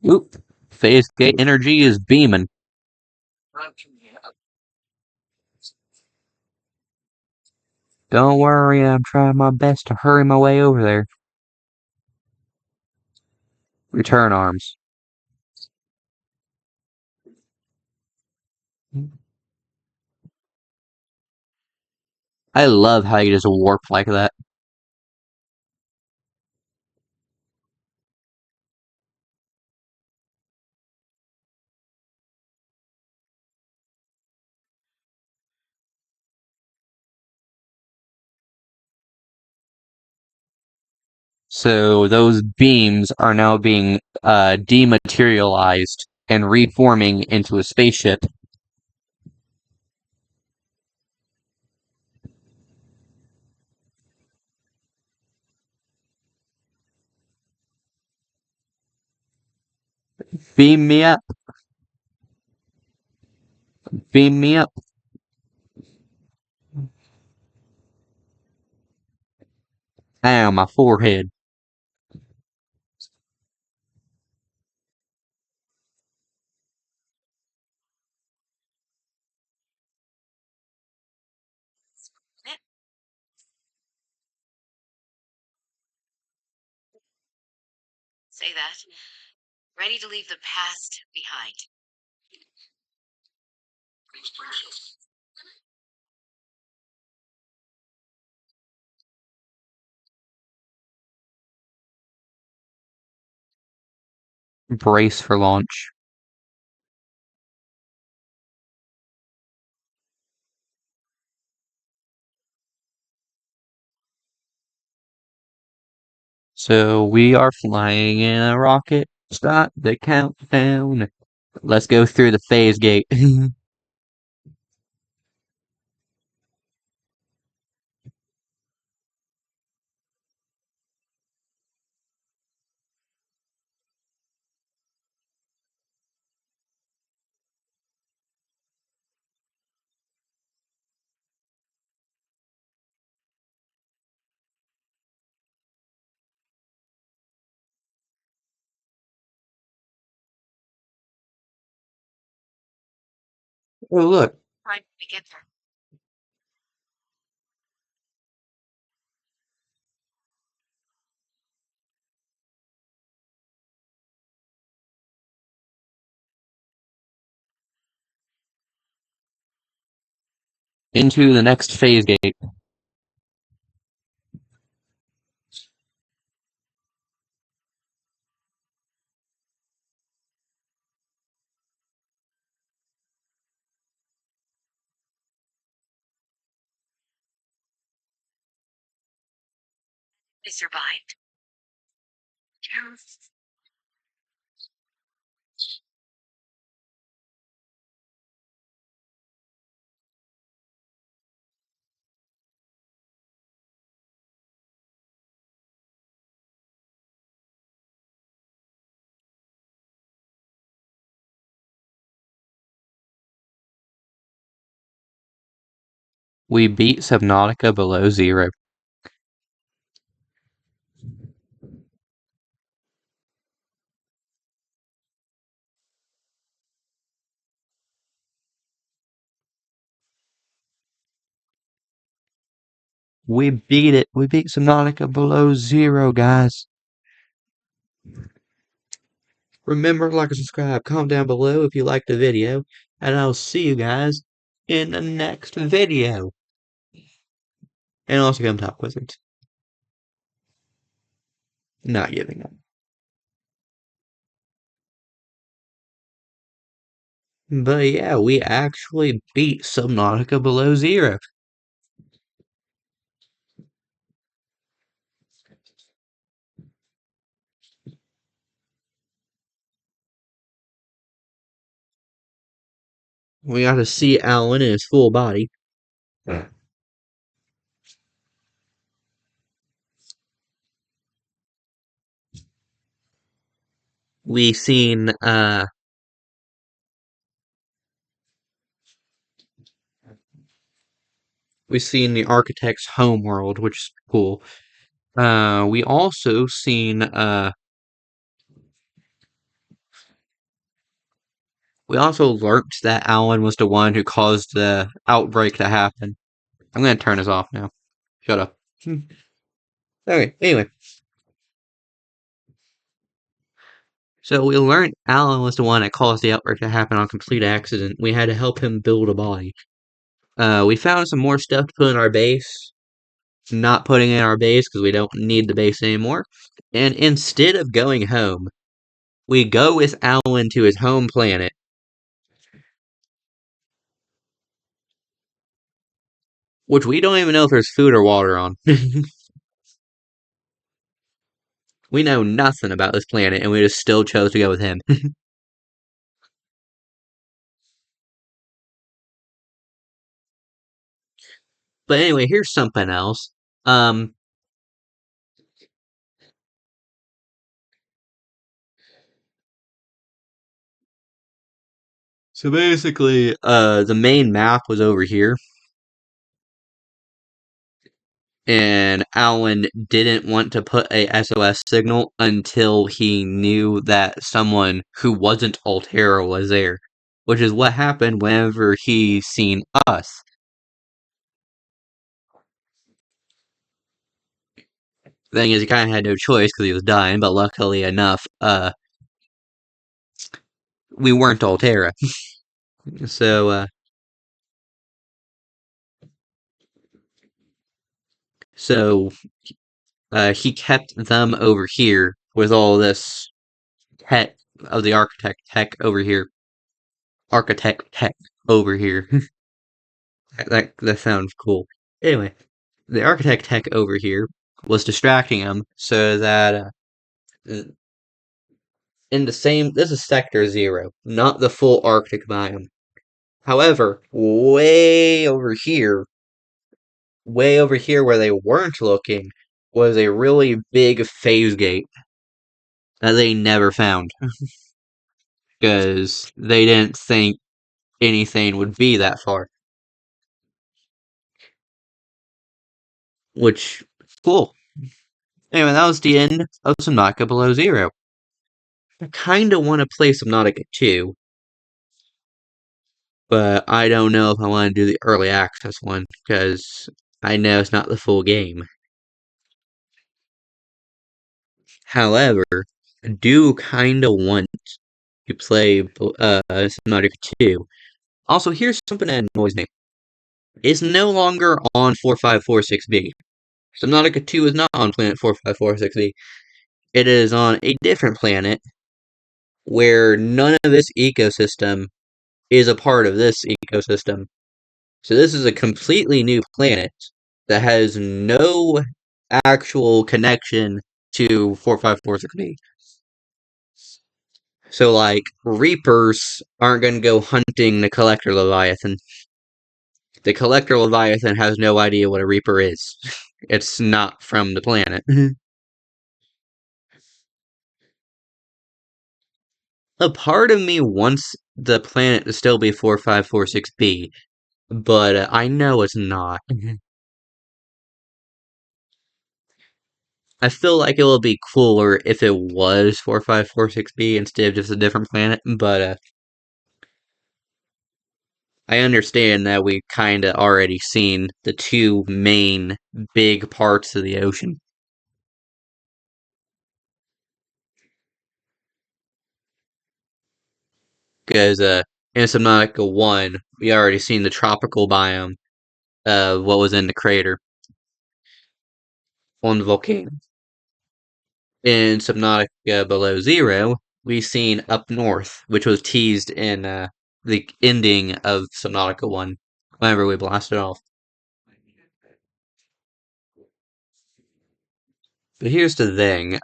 Oop. Phase gate energy is beaming. Don't worry, I'm trying my best to hurry my way over there. Return arms. I love how you just warp like that. So those beams are now being dematerialized and reforming into a spaceship. Beam me up. Beam me up. Ow, my forehead. Say that. Ready to leave the past behind. Brace for launch. So we are flying in a rocket. Start the countdown. Let's go through the phase gate. Oh, look. Time to get there. Into the next phase gate. They survived. We beat Subnautica below 0. We beat it. We beat Subnautica below zero, guys. Remember, like and subscribe, comment down below if you liked the video, and I'll see you guys in the next video. And also come Top Wizards. Not giving up. But yeah, we actually beat Subnautica below zero. We got to see Alan in his full body. We seen we seen the architect's homeworld, which is cool. We also seen we also learnt that Alan was the one who caused the outbreak to happen. I'm gonna turn this off now. Shut up. Okay, anyway. So we learned Alan was the one that caused the outbreak to happen on complete accident. We had to help him build a body. We found some more stuff to put in our base. Not putting in our base because we don't need the base anymore. And instead of going home, we go with Alan to his home planet. Which we don't even know if there's food or water on. We know nothing about this planet, and we just still chose to go with him. But anyway, here's something else. So basically, the main map was over here, and Alan didn't want to put a SOS signal until he knew that someone who wasn't Altera was there, which is what happened whenever he seen us. Thing is, he kind of had no choice because he was dying, but luckily enough, we weren't Altera. So, so he kept them over here with all this tech of the architect tech over here. Architect tech over here. that sounds cool. Anyway, the architect tech over here was distracting him so that in the same this is sector 0, not the full Arctic biome. However, way over here where they weren't looking was a really big phase gate that they never found because they didn't think anything would be that far. Which, cool. Anyway, that was the end of Subnautica Below Zero. I kinda want to play Subnautica 2, but I don't know if I want to do the early access one, because I know it's not the full game. However, I do kinda want to play Subnautica 2. Also, here's something that annoys me. It's no longer on 4546b. Subnautica 2 is not on planet 4546b. It is on a different planet where none of this ecosystem is a part of this ecosystem. So this is a completely new planet that has no actual connection to 4546b. So, like, Reapers aren't going to go hunting the Collector Leviathan. The Collector Leviathan has no idea what a Reaper is. It's not from the planet. A part of me wants the planet to still be 4546b, but I know it's not. I feel like it would be cooler if it was 4546b instead of just a different planet, but I understand that we've kinda already seen the two main big parts of the ocean. Because in Subnautica 1, we already seen the tropical biome of what was in the crater on the volcano. In Subnautica Below Zero, we seen Up North, which was teased in the ending of Subnautica 1, whenever we blasted off. But here's the thing,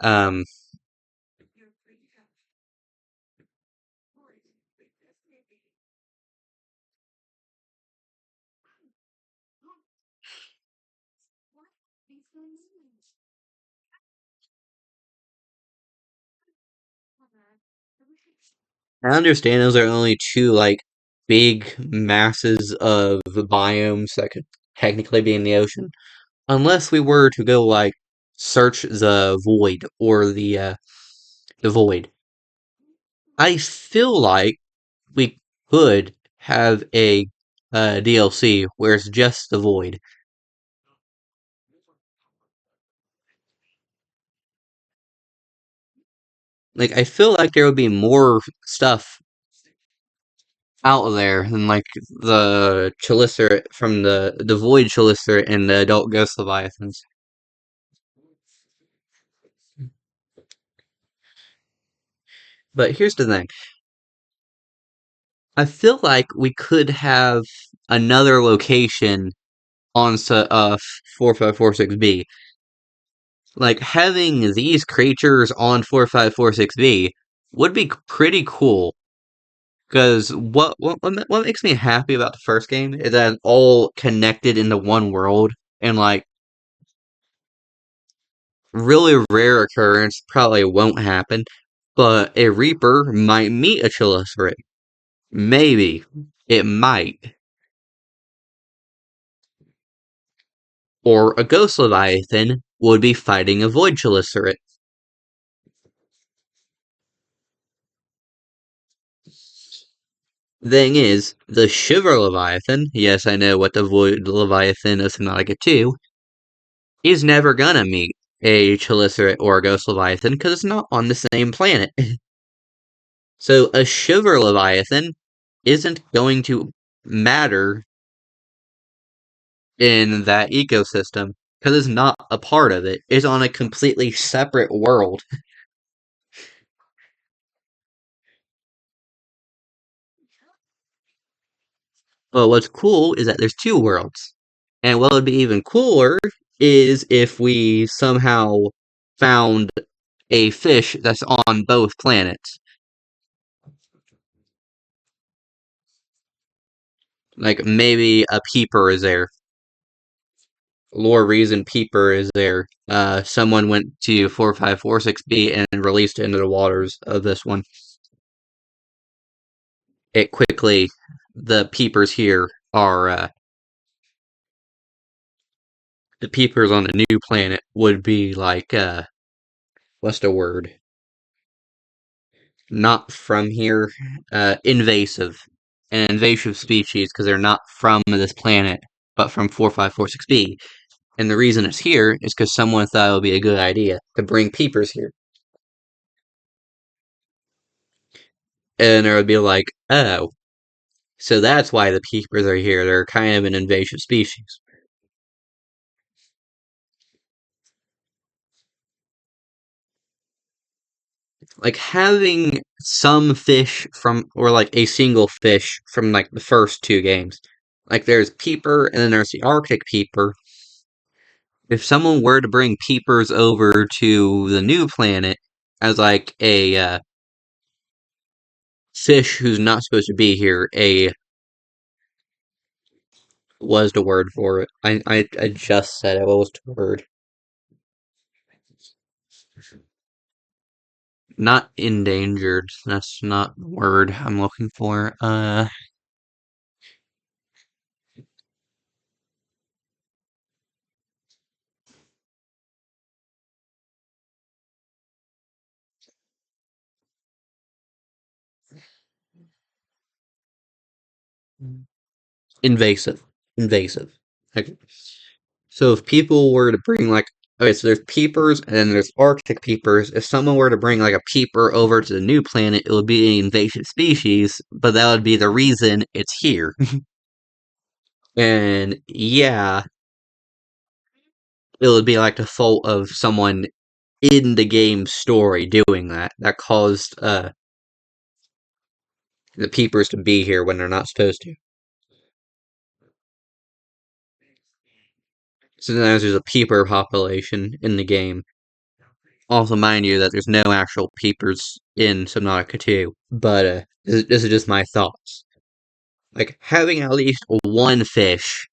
I understand those are only two, like, big masses of biomes that could technically be in the ocean. Unless we were to go, like, search the void or the void. I feel like we could have a DLC where it's just the void. Like, I feel like there would be more stuff out there than like the Chalicer from the Void Chalicer and the Adult Ghost Leviathans. But here's the thing. I feel like we could have another location on 4546B. Like having these creatures on 4546B would be pretty cool. Because what makes me happy about the first game is that it's all connected into one world, and like really rare occurrence probably won't happen, but a Reaper might meet a Chalicerate. Maybe. It might. Or a Ghost Leviathan would be fighting a Void Chalicerate. Thing is, the Shiver Leviathan, yes, I know what the Void Leviathan of Subnautica 2, is never gonna meet a Chalicerate or a Ghost Leviathan because it's not on the same planet. So a Shiver Leviathan isn't going to matter in that ecosystem because it's not a part of it. It's on a completely separate world. But what's cool is that there's two worlds. And what would be even cooler is if we somehow found a fish that's on both planets. Like maybe a peeper is there. Lore reason peeper is there. Someone went to 4546B and released it into the waters of this one. It quickly, the peepers here are the peepers on a new planet would be like what's the word? Not from here. Invasive. An invasive species because they're not from this planet, but from 4546B. And the reason it's here is because someone thought it would be a good idea to bring peepers here. And it would be like, oh, so that's why the peepers are here. They're kind of an invasive species. Like having some fish from, or like a single fish from like the first two games. Like there's Peeper and then there's the Arctic Peeper. If someone were to bring Peepers over to the new planet as like a fish who's not supposed to be here, a was the word for it. I just said it. What was the word? Not endangered. That's not the word I'm looking for. Invasive. Invasive. Okay. So if people were to bring like okay, so there's peepers and then there's Arctic peepers. If someone were to bring like a peeper over to the new planet, it would be an invasive species, but that would be the reason it's here. And yeah, it would be like the fault of someone in the game story doing that. That caused the peepers to be here when they're not supposed to. Sometimes there's a peeper population in the game. Also, mind you that there's no actual peepers in Subnautica 2, but this is just my thoughts. Like, having at least one fish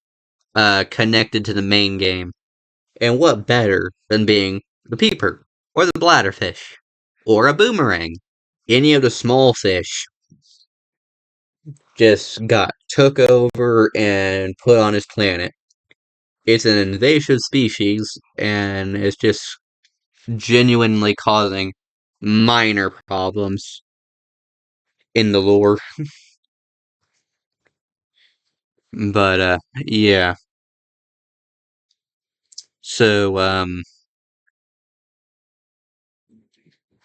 connected to the main game, and what better than being the peeper, or the bladderfish, or a boomerang? Any of the small fish just got took over and put on his planet. It's an invasive species, and it's just genuinely causing minor problems in the lore. But yeah. So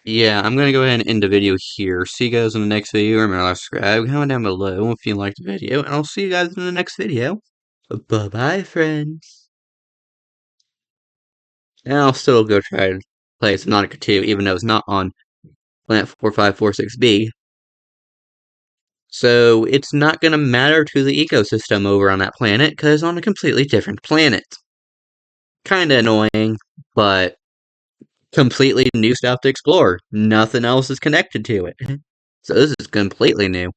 yeah, I'm gonna go ahead and end the video here. See you guys in the next video. Remember to subscribe, comment down below if you liked the video, and I'll see you guys in the next video. Bye bye, friends. And I'll still go try to play Subnautica 2, even though it's not on Planet 4546b. So it's not gonna matter to the ecosystem over on that planet, because it's on a completely different planet. Kinda annoying, but completely new stuff to explore. Nothing else is connected to it. So this is completely new.